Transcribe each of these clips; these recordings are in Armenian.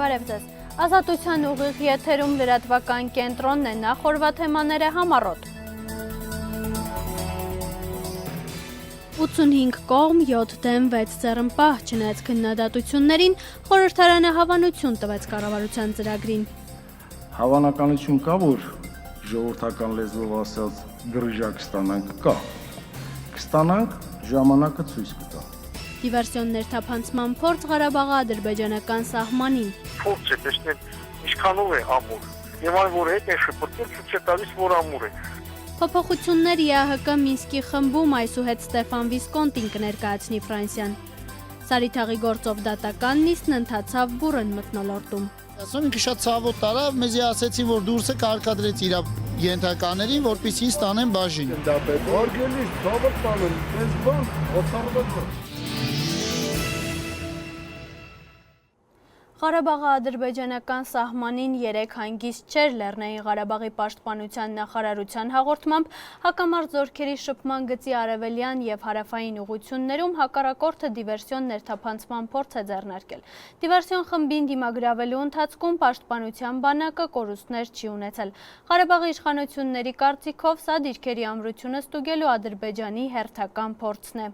Բարև ձեզ։ Ազատության ուղիղ եթերում լրատվական կենտրոնն է, նախորդ թեմաները համառոտ։ 85 կողմ, 7 դեմ, 6 ձեռնպահ, չնայած քննադատություններին, խորհրդարանը հավանություն տվեց կառավարության ծրագրին։ Հավանականություն կա, որ ժողովրդական լեզվով ասած գրիժակ կստանանք, կա։ Կստանանք, ժամանակը ցույց կտա։ Դիվերսիոն ներթափանցման փորձ Ղարաբաղի ադրբեջանական սահմանին։ Փորձ է տեսնել ինչքանով է ամուր։ Եվ այն որ հետ է շփոթել, ցույց է տալիս, որ ամուր է։ Փոփոխություններ ԵԱՀԿ Մինսկի խմբում այսուհետ Ստեֆան Վիսկոնտին կներկայացնի Ֆրանսիան։ Սարիթաղի գործով դատական նիստն ընթացավ բուռն մթնոլորտում։ Ասում ինքը շատ ցավոտ տարավ, մեզի ասեցին, որ դուրսը կարկադրեց իր ենթականերին, որպեսզի ստանեն բաժին։ Արգելից ցավոտ տանեն, այս բան օտարված։ Ղարաբաղի ադրբեջանական սահմանին 3 հանգիստ չէր Լեռնային Ղարաբաղի պաշտպանության նախարարության հաղորդմամբ հակամարտ զորքերի շփման գծի արևելյան եւ հարավային ուղություններում հակառակորդը դիվերսիոն ներթափանցման փորձ է ձեռնարկել։ Դիվերսիոն խմբին դիմագրավելու ընթացքում պաշտպանության բանակը կորուստներ չի ունեցել։ Ղարաբաղի իշխանությունների կարծիքով սա դիրքերի ամրությունը ստուգելու Ադրբեջանի հերթական փորձն է։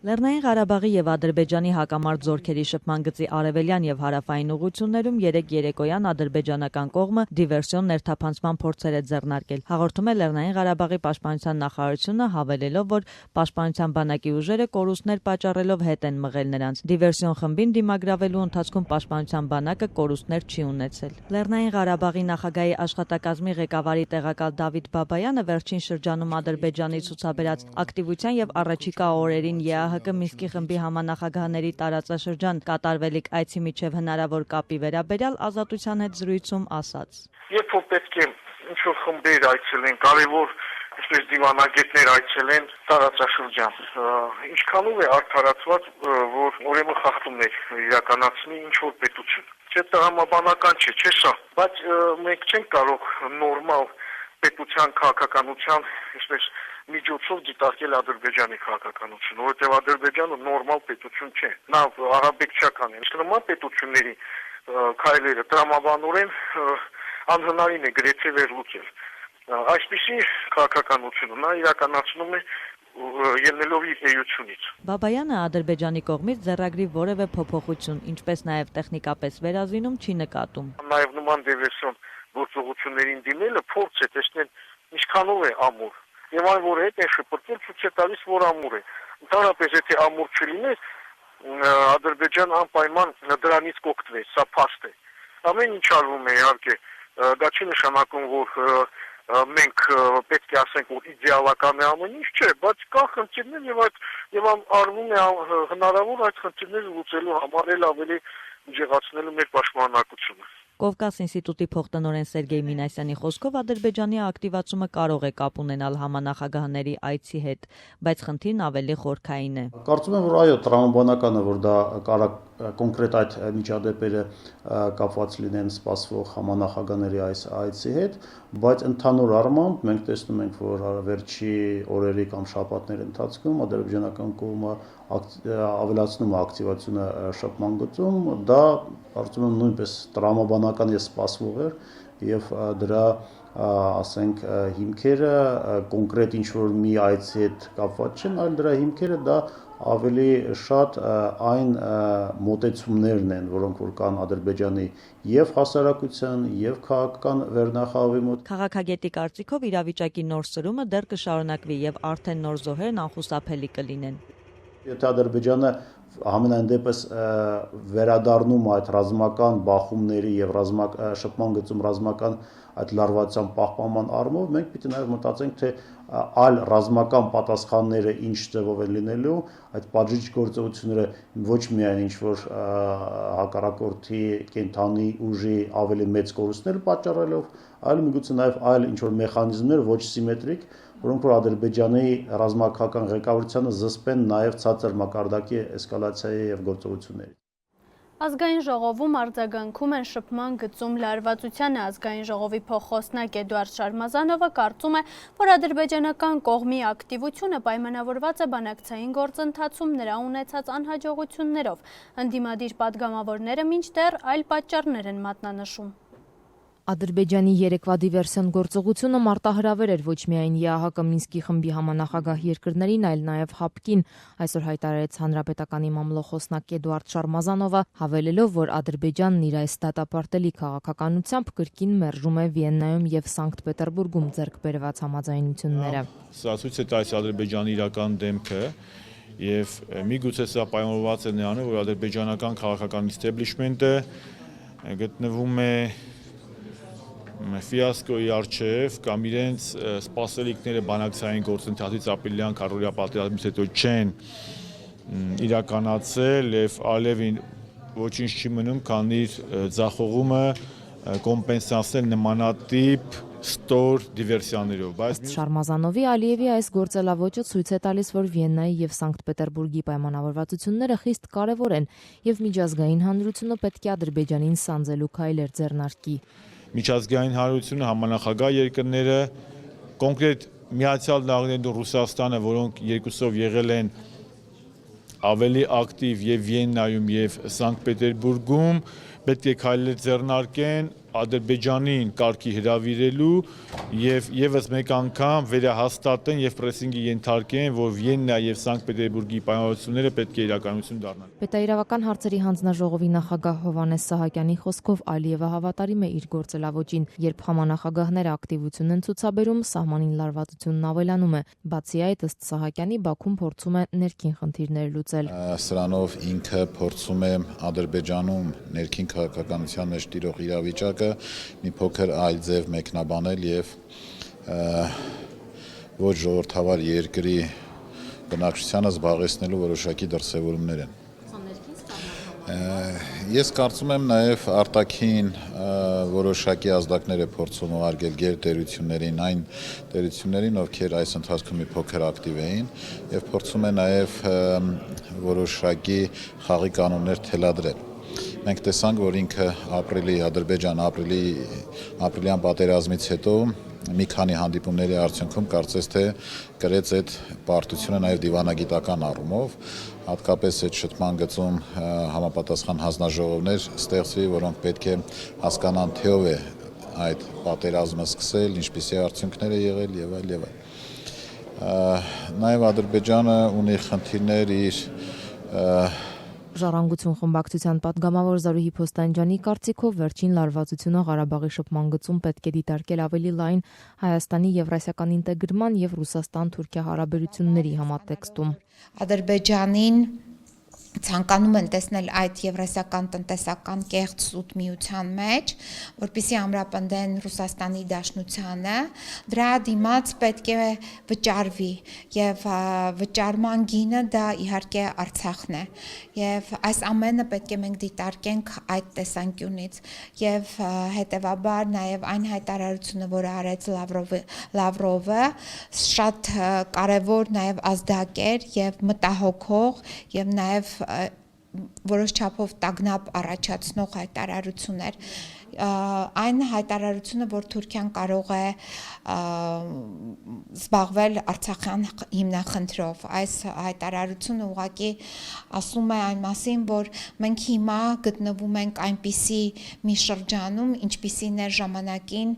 Լեռնային Ղարաբաղի եւ Ադրբեջանի հակամարտ զորքերի շփման գծի արևելյան եւ հարավային ուղություններում 3 երեկոյան ադրբեջանական կողմը դիվերսիոն ներթափանցման փորձեր է ձեռնարկել։ Հաղորդում է Լեռնային Ղարաբաղի պաշտպանության նախարարությունը, հավելելով, որ պաշտպանության բանակի ուժերը կորուստներ պատճառելով հետ են մղել նրանց։ Դիվերսիոն խմբին դիմագրավելու ընթացքում պաշտպանության բանակը կորուստներ չի ունեցել։ Լեռնային Ղարաբաղի նախագահի աշխատակազմի ղեկավարի տեղակալ Դավիթ Բաբայանը վերջին շրջանում Ադրբեջանի ցուցաբերած ակտիվության եւ առաջիկա օրերին ԵԱՀԿ Մինսկի խմբի համանախագահների տարածաշրջան կատարվելիք այցի միջև հնարավոր կապի վերաբերյալ Ազատության հետ զրույցում ասաց. Երբ որ պետք է ինչ-որ խմբեր այցելեն, կարևոր այսպես դիվանագետներ այցելեն տարածաշրջան, ինչքանով է արդարացված, որ ուրեմն խախտումներ իրականացնի ինչ-որ պետություն։ Չէ, տրամաբանական չէ սա, բայց մենք չենք կարող նորմալ պետության քաղաքականության, այսպես միջոցով դիտարկել Ադրբեջանի քաղաքականությունը, որովհետև Ադրբեջանը նորմալ պետություն չէ։ Նա արաբեկչական է։ Իսկ նման պետությունների քայլերը տրամաբանորեն անհնարին է գրեթե վերլուծել։ Այսպիսի քաղաքականությունը նա իրականացնում է ելնելով իր էությունից։ Բաբայանը Ադրբեջանի կողմից ձեռագրի որևէ փոփոխություն, ինչպես նաև տեխնիկապես վերազինում չի նկատում։ Նաև նման դիվերսիոն գործողություններին դիմելը փորձ է տեսնել ինչքանով է ամուր։ Եվ այն որ հետ է շփոթել, ցույց է տալիս, որ ամուր է։ Ընդհանրապես եթե ամուր չլիներ, Ադրբեջանը անպայման դրանից կօգտվեր, սա փաստ է։ Ամեն ինչ արվում է իհարկե, դա չի նշանակում, որ մենք պետք է ասենք, որ իդեալական է ամեն ինչ, չէ, բայց կա խնդիրներ եւ արվում է հնարավոր այդ խնդիրները լուծելու համար ավելի ուժեղացնելու մեր պաշտպանակությունը։ Կովկաս ինստիտուտի փոխտնօրեն Սերգեյ Մինասյանի խոսքով Ադրբեջանի ակտիվացումը կարող է կապ ունենալ համանախագահների այցի հետ, բայց խնդիրն ավելի խորքային է։ Կարծում եմ, որ այո, տրամաբանական է, որ դա կարող կոնկրետ այդ միջադեպերը կապված լինեն սպասվող համանախագահների այցի հետ, բայց ընդհանուր առմամբ մենք տեսնում ենք, որ վերջի օրերի կամ շաբաթների ընթացքում ադրբեջանական կողմը ավելացնում է ակտիվությունը շփման գծում, դա կարծում եմ նույնպես տրամաբանական է սպասվող էր եւ դրա ասենք հիմքերը կոնկրետ ինչ-որ մի այցի հետ կապված չեն, այլ դրա հիմքերը դա ավելի շատ այն մոտեցումներն են, որոնք որ կան Ադրբեջանի եւ հասարակության եւ քաղաքական վերնախավի մոտ։ Քաղաքագետի կարծիքով իրավիճակի նոր սրումը դեռ կշարունակվի եւ արդեն նոր զոհերն անխուսափելի կլինեն։ Եթե Ադրբեջանը համենայն դեպս վերադառնում այդ ռազմական բախումների եւ շփման գծում ռազմական այդ լարվածության պահպանման առումով մենք պիտի նաեւ մտածենք թե այլ ռազմական պատասխանները ինչ ձևով են լինելու, այդ պատժիչ գործողությունները ոչ միայն ինչ որ հակառակորդի կենթանի ուժի ավելի մեծ կորուստներ պատճառելով, այլ միգուցե նաեւ այլ ինչ որ մեխանիզմներ ոչ սիմետրիկ, որոնք որ Ադրբեջանի ռազմաքաղաքական ղեկավարությանը զսպեն նաեւ ցածր մակարդակի էսկալացիայի եւ գործողությունների։ Ազգային ժողովում արձագանքում են շփման գծում լարվածությանը։ Ազգային ժողովի փոխխոսնակ Էդուարդ Շարմազանովը կարծում է, որ ադրբեջանական կողմի ակտիվությունը պայմանավորված է բանակցային գործընթացում նրա ունեցած անհաջողություններով։ Ընդդիմադիր պատգամավորները մինչդեռ այլ պատճառներ են մատնանշում։ Ադրբեջանի երեկվա դիվերսիոն գործողությունը մարտահրավեր էր ոչ միայն ԵԱՀԿ Մինսկի խմբի համանախագահ երկրներին, այլ նաև ՀԱՊԿ-ին, այսօր հայտարարեց Հանրապետականի մամլոխոսնակ Էդուարդ Շարմազանովը, հավելելով, որ Ադրբեջանն իր այս դատապարտելի քաղաքականությամբ կրկին մերժում է Վիեննայում եւ Սանկտ Պետերբուրգում ձեռք բերված համաձայնությունները։ Սա ցույց է տալիս ադրբեջանի իրական դեմքը եւ միգուցե սա պայմանավորված է նրանով, որ ադրբեջանական քաղաքական իստեբլիշմենտը գտնվում է ֆիասկոյի առջև կամ իրենց սպասելիքները բանակցային գործընթացից ապրիլյան քարոզիա պատերազմից հետո չեն իրականացել եւ ալևին ոչինչ չի մնում, քան իր ձախողումը կոմպենսացնել նմանատիպ ստոր դիվերսիաներով, բայց Շարմազանովի Ալիևի այս գործելավոճը ցույց է տալիս, որ Վիեննայի եւ Սանկտ Պետերբուրգի պայմանավորվածությունները խիստ կարեւոր են եւ միջազգային հանրությունը պետք է Ադրբեջանին սանձելու քայլեր ձեռնարկի։ Միջազգային հանրությունը, համանախագահ երկրները, կոնկրետ Միացյալ Նահանգներն ու Ռուսաստանը, որոնք երկուսով եղել են ավելի ակտիվ եւ Վիեննայում եւ Սանկտ Պետերբուրգում, պետք է քայլեր ձեռնարկեն Ադրբեջանին կարգի հրավիրելու եւ եւս մեկ անգամ վերահաստատեն եւ պրեսինգի ենթարկեն, որ Վիեննա եւ Սանկտ Պետերբուրգի պայմանավորությունները պետք է իրականություն դառնան։ Պետաիրավական հարցերի հանձնաժողովի նախագահ Հովհաննես Սահակյանի խոսքով Ալիևը հավատարիմ է իր գործելավոճին, երբ համանախագահները ակտիվություն են ցուցաբերում, սահմանին լարվածությունն ավելանում է։ Բացի այդ, ըստ Սահակյանի, Բաքուն փորձում է ներքին խնդիրներ լուծել։ Սրանով ինքը փորձում է Ադրբեջանում ներքին քաղաքականության մեջ տիրող իրավիճակը մի փոքր այլ ձև մեկնաբանել եւ ոչ ժողովրդավար երկրի բնակչությանը զբաղեցնելու որոշակի դրսևորումներ են։ Ես կարծում եմ նաև արտաքին որոշակի ազդակներ է փորձում ուղարկել գերտերություններին, այն տերություններին, ովքեր այս ընթացքում մի փոքր ակտիվ էին, եւ փորձում է նաև որոշակի խաղի կանոններ թելադրել։ Մենք տեսանք, որ ինքը ապրիլյան պատերազմից հետո մի քանի հանդիպումների արդյունքում կարծես թե կրեց այդ պարտությունը նաև դիվանագիտական առումով, հատկապես այդ շփման գծում համապատասխան հանձնաժողովներ ստեղծվի, որոնք պետք է հասկանան թե ով է այդ պատերազմը սկսել, ինչպիսի արդյունքներ է եղել եւ այլ եւ այլ։ Նաև Ադրբեջանը ունի խնդիրներ իր Ժառանգություն խմբակցության պատգամավոր Զարուհի Փոստանջյանի կարծիքով վերջին լարվածությունը Ղարաբաղի շփման գծում պետք է դիտարկել ավելի լայն Հայաստանի եվրասիական ինտեգրման եւ Ռուսաստան-Թուրքիա հարաբերությունների համատեքստում։ Ադրբեջանին ցանկանում են տեսնել այդ եվրասիական տնտեսական կեղծ սուտ միության մեջ, որպեսզի ամրապնդեն Ռուսաստանի Դաշնությանը, դրա դիմաց պետք է վճարվի եւ վճարման գինը դա իհարկե Արցախն է եւ այս ամենը պետք է մենք դիտարկենք այդ տեսանկյունից եւ հետեւաբար նաեւ այն հայտարարությունը, որը արեց Լավրովը, շատ կարեւոր նաեւ ազդակ էր եւ մտահոգող եւ նաեւ որոշ չափով տագնապ առաջացնող հայտարարություն էր։ Այն հայտարարությունը, որ Թուրքիան կարող է զբաղվել Արցախյան հիմնախնդրով, այս հայտարարությունը ուղղակի ասում է այն մասին, որ մենք հիմա գտնվում ենք այնպիսի մի շրջանում, ինչպիսին էր ժամանակին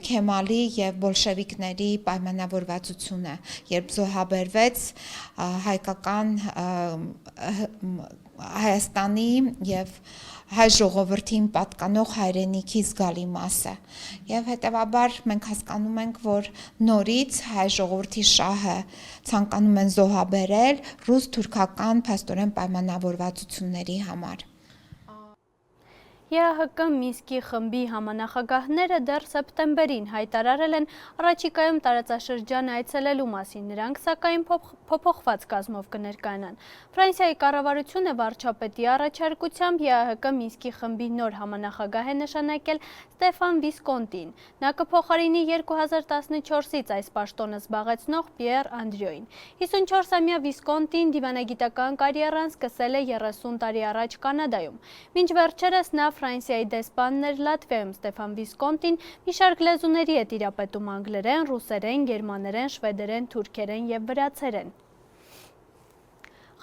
Քեմալի եւ բոլշևիկների պայմանավորվածությունը, երբ զոհաբերվեց հայկական Հայաստանի եւ հայ ժողովրդին պատկանող հայրենիքի զգալի մասը եւ հետեւաբար մենք հասկանում ենք, որ նորից հայ ժողովրդի շահը ցանկանում են զոհաբերել ռուս-թուրքական փաստորեն պայմանավորվածությունների համար։ ԵԱՀԿ Մինսկի խմբի համանախագահները դեռ սեպտեմբերին հայտարարել են առաջիկայում տարածաշրջան այցելելու մասին, նրանք սակայն փոփոխված կազմով կներկայանան։ Ֆրանսիայի կառավարությունը վարչապետի առաջարկությամբ ԵԱՀԿ Մինսկի խմբի նոր համանախագահ է նշանակել Ստեֆան Վիսկոնտին։ Նա կփոխարինի 2014-ից այս պաշտոնը զբաղեցնող Պիեր Անդրիոին։ 54-ամյա Վիսկոնտին դիվանագիտական կարիերան սկսել է 30 տարի առաջ Կանադայում։ Մինչ վերջերս նա Ֆրանսիայի դեսպանն էր Լատվիայում։ Ստեֆան Վիսկոնտին մի շարք լեզուների է տիրապետում անգլերեն, ռուսերեն, գերմաներեն, շվեդերեն, թուրքերեն եւ վրացերեն։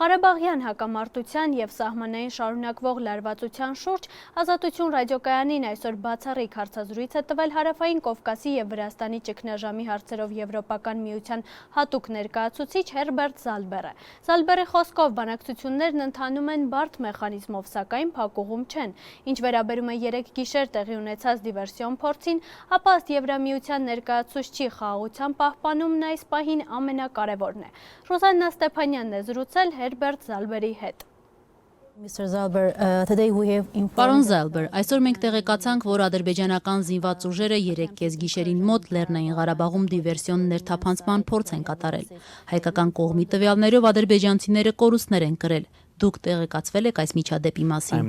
Ղարաբաղյան հակամարտության և սահմանային շարունակվող լարվածության շուրջ Ազատություն ռադիոկայանին այսօր բացառիկ հարցազրույց է տվել Հարավային Կովկասի և Վրաստանի ճգնաժամի հարցերով Եվրոպական միության հատուկ ներկայացուցիչ Հերբերտ Զալբերը։ Զալբերի խոսքով բանակցություններն ընթանում են բարդ մեխանիզմով, սակայն փակուղում չեն։ Ինչ վերաբերում է երեկ գիշեր տեղի ունեցած դիվերսիոն փորձին, ապա ըստ Եվրամիության ներկայացուցչի խաղաղության պահպանումն այս պահին ամենակարևորն է։ Ռուզաննա Ստեփանյանն է զրուցել Հերբերտ Զալբերի հետ։ Պարոն Զալբեր, այսօր մենք տեղեկացանք, որ ադրբեջանական զինված ուժերը երեկ կեսգիշերին մոտ Լեռնային Ղարաբաղում դիվերսիոն ներթափանցման փորձ են կատարել։ Հայկական կողմի տվյալներով ադրբեջանցիները կորուստներ են կրել։ Դուք տեղեկացվել եք այս միջադեպի մասին։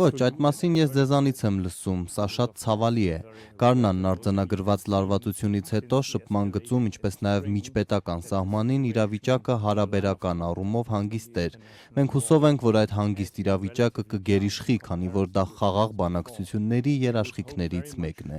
Ոչ, այդ մասին ես ձեզանից եմ լսում, սա շատ ցավալի է։ Գարնանն արձանագրված լարվածությունից հետո շփման գծում, ինչպես նաև միջպետական սահմանին իրավիճակը հարաբերական առումով հանգիստ էր։ Մենք հուսով ենք, որ այդ հանգիստ իրավիճակը կգերիշխի, քանի որ դա խաղաղ բանակցությունների երաշխիքներից մեկն է։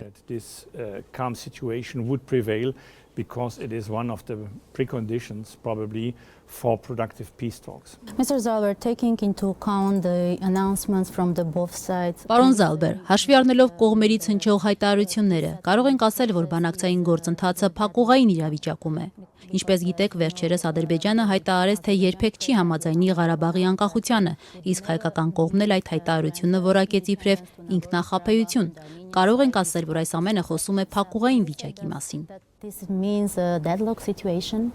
Because it is one of the preconditions probably for productive peace talks. Mr. Zalber, taking into account the announcements from the both sides. Պարոն Զալբեր, հաշվի առնելով կողմերից հնչող հայտարարությունները, կարող ենք ասել, որ բանակցային գործընթացը փակուղային իրավիճակում է։ Ինչպես գիտեք, վերջերս Ադրբեջանը հայտարարեց, թե երբեք չի համաձայնի Ղարաբաղի անկախությանը, իսկ հայկական կողմն էլ այդ հայտարարությունը որակեց իբրև ինքնախապեյություն։ Կարող ենք ասել, որ այս ամենը խոսում է փակուղային վիճակի մասին։ This means a deadlock situation.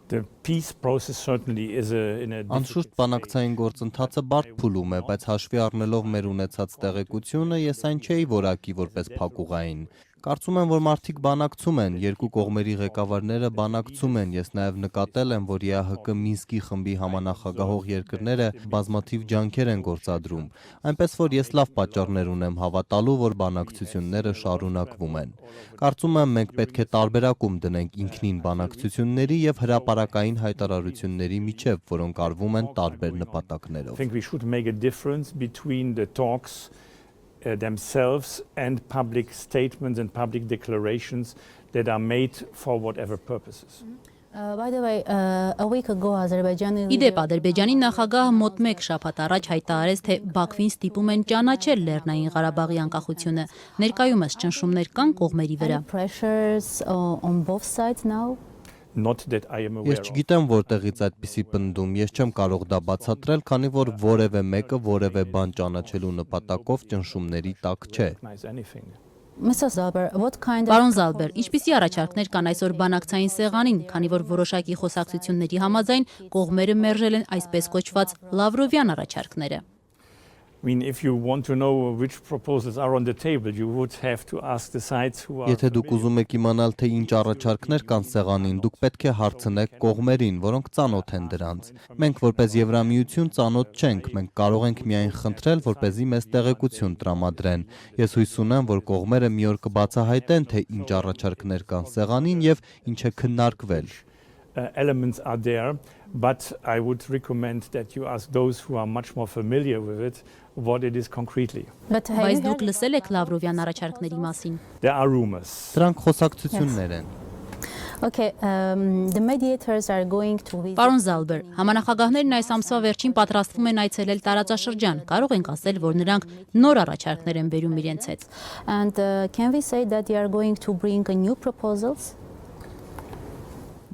The peace process certainly is in a Անշուշտ բանակցային գործընթացը բարդ փուլում է, բայց հաշվի առնելով մեր ունեցած տեղեկությունը, ես այն չէի որակի որպես փակուղային։ Կարծում եմ, որ մարդիկ բանակցում են, երկու կողմերի ղեկավարները բանակցում են, ես նաև նկատել եմ, որ ԵԱՀԿ Մինսկի խմբի համանախագահող երկրները բազմաթիվ ջանքեր են գործադրում, այնպես որ ես լավ պատճառներ ունեմ հավատալու, որ բանակցությունները շարունակվում են։ Կարծում եմ, մենք պետք է տարբերակում դնենք ինքնին բանակցությունների և հրապարակային հայտարարությունների միջև, որոնք արվում են տարբեր նպատակներով։ Themselves and public statements and public declarations that are made for whatever purposes. By the way, a week ago Իդեպ Ադրբեջանի նախագահը մոտ 1 շաբաթ առաջ հայտարարեց, թե Բաքվին ստիպում են ճանաչել Լեռնային Ղարաբաղի անկախությունը։ Ներկայումս ճնշումներ կան կողմերի վրա։ Ես չգիտեմ որտեղից այդպիսի պնդում, ես չեմ կարող դա բացատրել, քանի որ որևէ մեկը որևէ բան ճանաչելու նպատակով ճնշումների տակ չէ։ Պարոն Զալբեր, ինչպիսի առաջարկներ կան այսօր բանակցային սեղանին, քանի որ որոշակի խոսակցությունների համաձայն կողմերը մերժել են այսպես կոչված Լավրովյան առաջարկները։ If you want to know which proposals are on the table, you would have to ask the sides who are. Եթե դուք ուզում եք իմանալ, թե ինչ առաջարկներ կան սեղանին, դուք պետք է հարցնեք կողմերին, որոնք ծանոթ են դրանց։ Մենք որպես Եվրամիություն ծանոթ չենք, մենք կարող ենք միայն խնդրել, որպեսզի մեզ տեղեկություն տրամադրեն։ Ես հույս ունեմ, որ կողմերը մի օր կբացահայտեն, թե ինչ առաջարկներ կան սեղանին եւ ինչ է քննարկվել։ Elements are there, but I would recommend that you ask those who are much more familiar with it what it is concretely. Բայց դուք լսել եք Լավրովյան առաջարկների մասին։ There are rumors. Դրանք խոսակցություններ են։ Okay, the mediators are going to visit. Պարոն Զալբեր, համանախագահներն այս ամսվա վերջին պատրաստվում են այցելել տարածաշրջան։ Կարող ենք ասել, որ նրանք նոր առաջարկներ են բերում իրենց հետ։ And can we say that they are going to bring new proposals?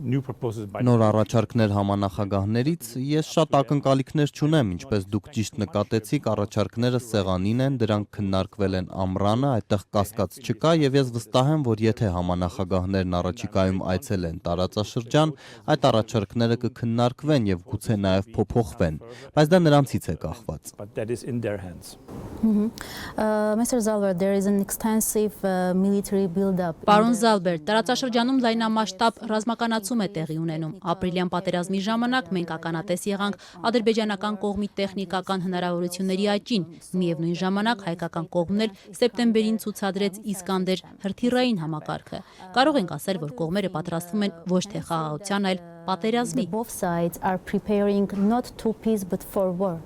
new proposals by Նոր առաջարկներ համանախագահներից ես շատ ակնկալիքներ չունեմ, ինչպես դուք ճիշտ նկատեցիք, առաջարկները սեղանին են, դրանք քննարկվել են ամռանը, այդտեղ կասկած չկա եւ ես վստահ եմ, որ եթե համանախագահներն առաջիկայում այցելեն տարածաշրջան, այդ առաջարկները կքննարկվեն եւ գուցե նաեւ փոփոխվեն, բայց դա նրանցից է կախված։ but that is in their hands. Mr. Zalber, there is an extensive military build-up. Պարոն Զալբեր, տարածաշրջանում լայնամասշտաբ ռազմականացում է տեղի ունենում։ Ապրիլյան պատերազմի ժամանակ մենք ականատես եղանք ադրբեջանական կողմի տեխնիկական հնարավորությունների աճին։ Միևնույն ժամանակ հայկական կողմն էլ սեպտեմբերին ցուցադրեց Իսկանդեր հրթիռային համակարգը։ Կարող ենք ասել, որ կողմերը պատրաստվում են ոչ թե խաղաղության, այլ պատերազմի։ Both sides are preparing not to peace but for war.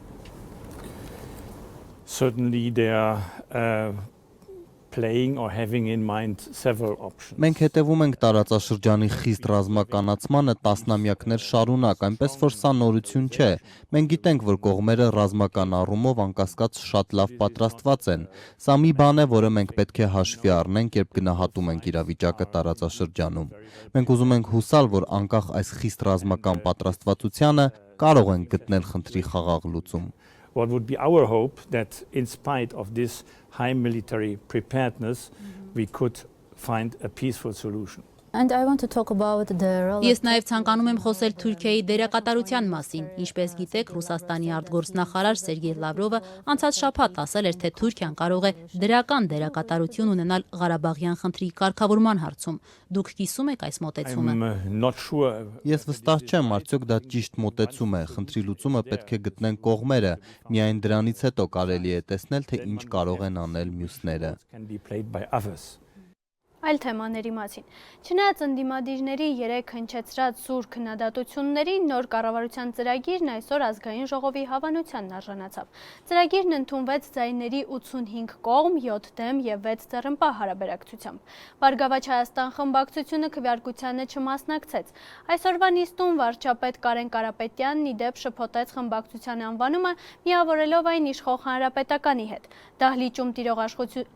Certainly they are playing or having in mind several options. Մենք հետևում ենք տարածաշրջանի խիստ ռազմականացմանը տասնամյակներ շարունակ, այնպես որ սա նորություն չէ։ Մենք գիտենք, որ կողմերը ռազմական առումով անկասկած շատ լավ պատրաստված են։ Սա մի բան է, որը մենք պետք է հաշվի առնենք, երբ գնահատում ենք իրավիճակը տարածաշրջանում։ Մենք ուզում ենք հուսալ, որ անկախ այս խիստ ռազմական պատրաստվածությանը կարող ենք գտնել խնդրի խաղաղ լուծում։ What would be our hope that in spite of this high military preparedness, we could find a peaceful solution. And I want to talk about the role Ես նաև ցանկանում եմ խոսել Թուրքիայի դերակատարության մասին։ Ինչպես գիտեք, Ռուսաստանի արտգործնախարար Սերգեյ Լավրովը անցած շաբաթ ասել էր, թե Թուրքիան կարող է դրական դերակատարություն ունենալ Ղարաբաղյան խնդրի կարգավորման հարցում։ Դուք կիսում եք այս մոտեցումը։ Ես վստահ չեմ, արդյոք դա ճիշտ մոտեցում է։ Խնդրի լուծումը պետք է գտնեն կողմերը։ Միայն դրանից հետո կարելի է տեսնել, թե ինչ կարող են անել մյուսները։ Այլ թեմաների մասին։ Չնայած ընդդիմադիրների 3 հնչեցրած սուր քննադատությունների նոր կառավարության ծրագիրն այսօր ազգային ժողովի հավանությանն արժանացավ։ Ծրագիրն ընդունվեց ձայների 85 կողմ, 7 դեմ եւ 6 ձեռնպահ հարաբերակցությամբ։ Բարգավաճ Հայաստան խմբակցությունը քվեարկությանը չմասնակցեց։ Այսօրվա նիստում վարչապետ Կարեն Կարապետյանն ի դեպ շփոթեց խմբակցության անվանումը, միավորելով այն իշխող հանրապետականի հետ։ Դահլիճում տիրող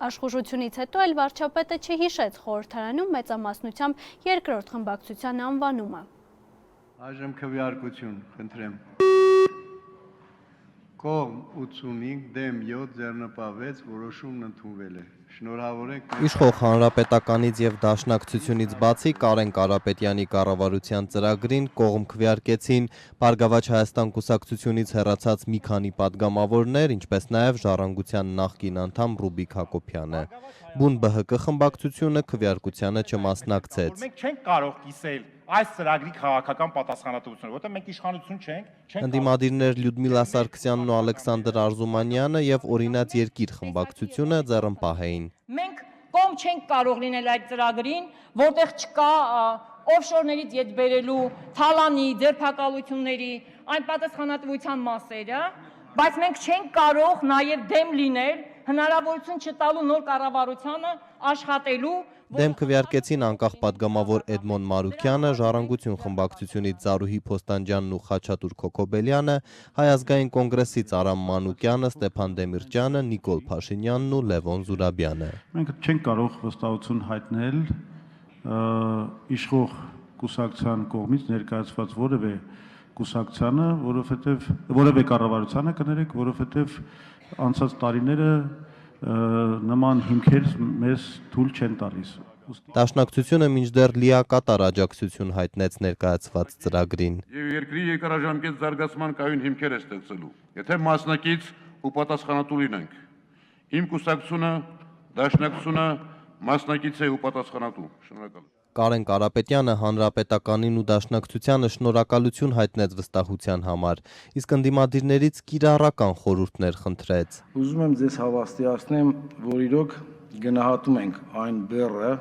աշխուժությունից հետո էլ վարչապետը չհիշեց խորհրդարանում մեծամասնությամբ երկրորդ խմբակցության անվանումը։ Այժմ քվեարկություն, խնդրեմ։ Կողմ 85 դեմ 7 ձեռնպահ 6 որոշումն ընդունվել է։ Շնորհավոր ենք։ Իշխող հանրապետականից եւ դաշնակցությունից բացի Կարեն Կարապետյանի կառավարության ծրագրին կողմ քվեարկեցին Բարգավաճ Հայաստան կուսակցությունից հեռացած մի քանի падգամավորներ, ինչպես նաեւ Ժառանգության նախկին անդամ Ռուբիկ Հակոբյանը։ Բուն ԲՀԿ խմբակցությունը քվեարկությանը չմասնակցեց։ Մենք չենք կարող կիսել այս ծրագրի քաղաքական պատասխանատվությունը, որտեղ մենք իշխանություն չենք։ Ընդդիմադիրներ Լյուդմիլա Սարգսյանն ու Ալեքսանդր Արզումանյանը եւ Օրինաց երկիր խմբակցությունը ձեռնպահ էին։ Մենք կողմ չենք կարող լինել այդ ծրագրին, որտեղ չկա օֆշորներից յետ բերելու թալանի, ձերբակալությունների, այն պատասխանատվության մասերը, բայց մենք չենք կարող նաև դեմ լինել հնարավորություն չտալու նոր կառավարությանը աշխատելու։ Դեմ քվեարկեցին անկախ падգամավոր Էդմոն Մարուկյանը, Ժառանգություն խմբակցությունից Զարուհի Փոստանջյանն ու Խաչատուր Քոքոբելյանը, Հայ ազգային կոնգրեսից Արամ Մանուկյանը, Ստեփան Դեմիրճյանը, Նիկոլ Փաշինյանն ու Լևոն Զուրաբյանը։ Մենք չենք կարող վստահություն հայտնել իշխող կուսակցության կողմից ներկայացված որևէ կուսակցությանը, որովհետև կառավարությանը կներեք, որովհետև անցած տարիները նման հիմքեր մեզ թույլ չեն տալիս։ Դաշնակցությունը մինչդեռ լիակատար աջակցություն հայտնեց ներկայացված ծրագրին։ Եվ երկրի երկարաժամկետ զարգացման կայուն հիմքեր է ստեղծելու, եթե մասնակից ու պատասխանատու լինենք։ Իմ կուսակցությունը, դաշնակցությունը մասնակից է ու պատասխանատու։ Շնորհակալ եմ։ Կարեն Կարապետյանը հանրապետականին ու դաշնակցությանը շնորհակալություն հայտնեց վստահության համար, իսկ ընդդիմադիրներից կիրառական խորհուրդներ խնդրեց։ Ուզում եմ ձեզ հավաստիացնեմ, որ իրոք գնահատում ենք այն բեռը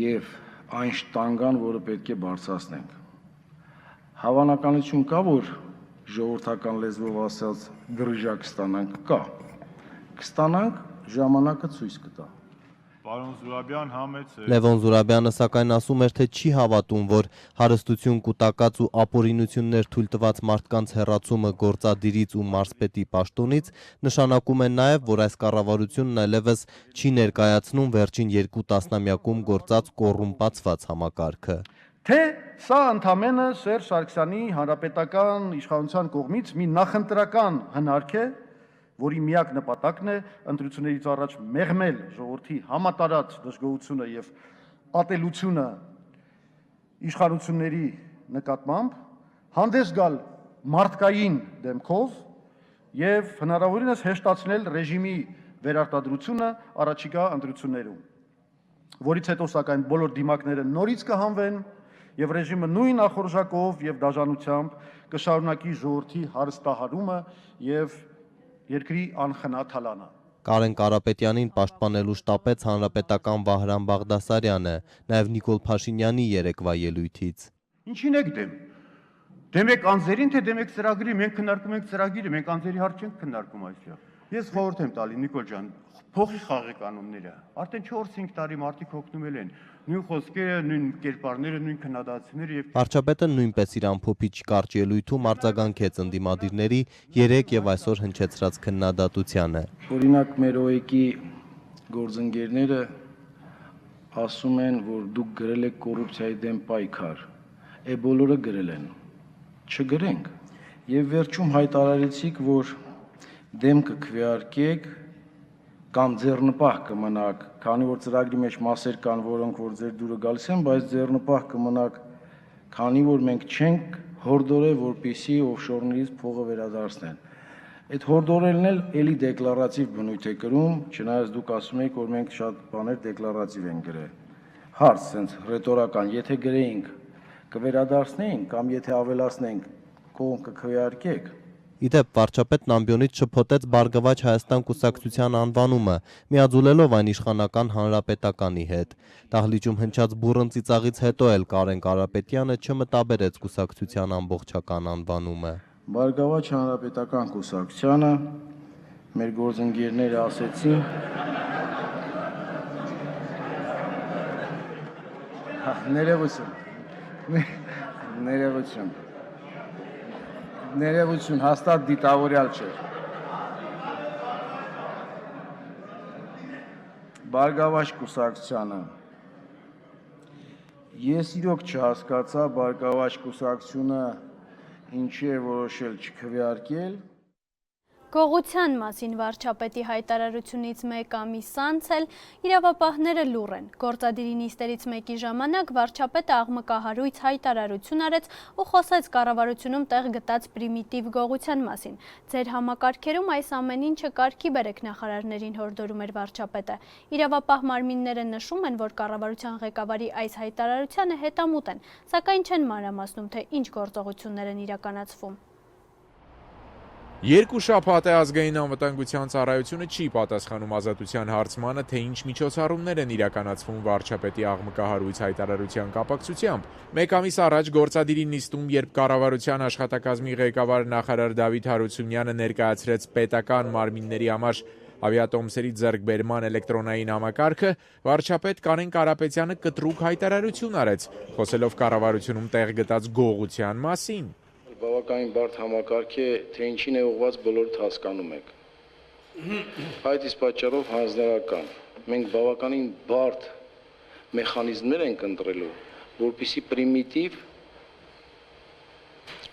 եւ այն շտանգան, որը պետք է բարձրացնենք։ Հավանականություն կա, որ ժողովրդական լեզվով ասած դրժակ կստանանք, կա։ Կստանանք, ժամանակը ցույց կտա։ Պարոն Զուրաբյան համեց է։ Լևոն Զուրաբյանը սակայն ասում էր, թե չի հավատում, որ հարստություն կուտակած ու ապօրինություններ թույլ տված մարդկանց հեռացումը գործադիրից ու մարզպետի պաշտոնից նշանակում է նաև, որ այս կառավարությունն այլևս չի ներկայացնում վերջին 2 տասնամյակում գործած կոռումպացված համակարգը։ թե սա ընդամենը Սերժ Սարգսյանի հանրապետական իշխանության կողմից մի նախընտրական հնարք է, որի միակ նպատակն է ընտրություններից առաջ մեղմել ժողովրդի համատարած դժգոհությունը եւ ատելությունը իշխանությունների նկատմամբ, հանդես գալ մարդկային դեմքով եւ հնարավորինս հեշտացնել ռեժիմի վերարտադրությունը առաջիկա ընտրություններում, որից հետո սակայն բոլոր դիմակները նորից կհանվեն եւ ռեժիմը նույն ախորժակով եւ դաժանությամբ կշարունակի ժողովրդի հարստահարումը եւ երկրի անխնաթալանը։ Կարեն Կարապետյանին պաշտպանելու շտապեց հանրապետական Վահրամ Բաղդասարյանը, նաև Նիկոլ Փաշինյանի երեկվա ելույթից։ Ինչին եք դեմ։ Դեմ եք անձերին, թե դեմ եք ծրագրի, մենք քննարկում ենք ծրագիրը, մենք անձերի հարց չենք քննարկում այստեղ։ Ես խորհուրդ եմ տալի Նիկոլ ջան, փոխի խաղի կանոնները։ Արդեն 4-5 տարի մարդիկ հոգնում են, նույն խոսքերը, նույն կերպարները, նույն քննադատությունները եւ Վարչապետը նույնպես իր ամփոփիչ կարճ ելույթում արձագանքեց ընդդիմադիրների 3 եւ այսօր հնչեցրած քննադատությանը։ Օրինակ մեր ՕԵԿ-ի գործընկերները ասում են, որ դուք գրել եք կոռուպցիայի դեմ պայքար։ Բոլորը գրել են։ Չգրենք։ Եվ վերջում հայտարարեցիք, որ դեմ կքվեարկեք կամ ձեռնպահ կմնաք, քանի որ ծրագրի մեջ մասեր կան, որոնք որ ձեր դուրը գալիս են, բայց ձեռնպահ կմնաք, քանի որ մենք չենք հորդորել, որպեսզի օֆշորներից փողը վերադարձնեն։ Այդ հորդորելն էլ էլի դեկլարատիվ բնույթ է կրում, չնայած դուք ասում եք, որ մենք շատ բաներ դեկլարատիվ ենք գրել։ Հարց, sense ռետորական, եթե գրեինք, կվերադարձնեինք կամ եթե ավելացնենք, կողմ կքվեարկեք։ Իդեպ վարչապետն ամբիոնից շփոթեց Բարգավաճ Հայաստան կուսակցության անվանումը, միաձուլելով այն իշխանական հանրապետականի հետ։ Դահլիճում հնչած բուռն ծիծաղից հետո էլ Կարեն Կարապետյանը չմտաբերեց կուսակցության ամբողջական անվանումը։ Բարգավաճ Հանրապետական կուսակցությանը մեր գործընկերները ասեցին Ներողություն, հաստատ դիտավորյալ չէր։ Բարգավաճ կուսակցությանը։ Ես իրոք չհասկացա Բարգավաճ կուսակցությունը ինչի է որոշել չքվեարկել։ Գողության մասին վարչապետի հայտարարությունից մեկ ամիս անց էլ իրավապահները լուռ են։ Գործադիրի նիստերից մեկի ժամանակ վարչապետը աղմկահարույց հայտարարություն արեց ու խոսեց կառավարությունում տեղ գտած պրիմիտիվ գողության մասին։ Ձեր համակարգերում այս ամեն ինչը կարգի բերեք նախարարներին հորդորում էր վարչապետը։ Իրավապահ մարմինները նշում են, որ կառավարության ղեկավարի այս հայտարարությանը հետամուտ են, սակայն չեն մանրամասնում, թե ինչ գործողություններ են իրականացվում։ Երկու շաբաթ է ազգային անվտանգության ծառայությունը չի պատասխանում ազատության հարցմանը, թե ինչ միջոցառումներ են իրականացվում վարչապետի աղմկահարույց հայտարարության կապակցությամբ։ Մեկ ամիս առաջ գործադիրի նիստում, երբ կառավարության աշխատակազմի ղեկավար նախարար Դավիթ Հարությունյանը ներկայացրեց պետական մարմինների համար ավիատոմսերի ձեռքբերման էլեկտրոնային համակարգը, վարչապետ Կարեն Կարապետյանը կտրուկ հայտարարություն արեց, խոսելով կառավարությունում տեղ գտած գողության մասին։ Բավականին բարդ համակարգ է, թե ինչին է ուղղված բոլորդ հասկանում եք։ Այդ իսկ պատճառով հանձնարարական։ Մենք բավականին բարդ մեխանիզմներ ենք ընտրելու, որպեսզի պրիմիտիվ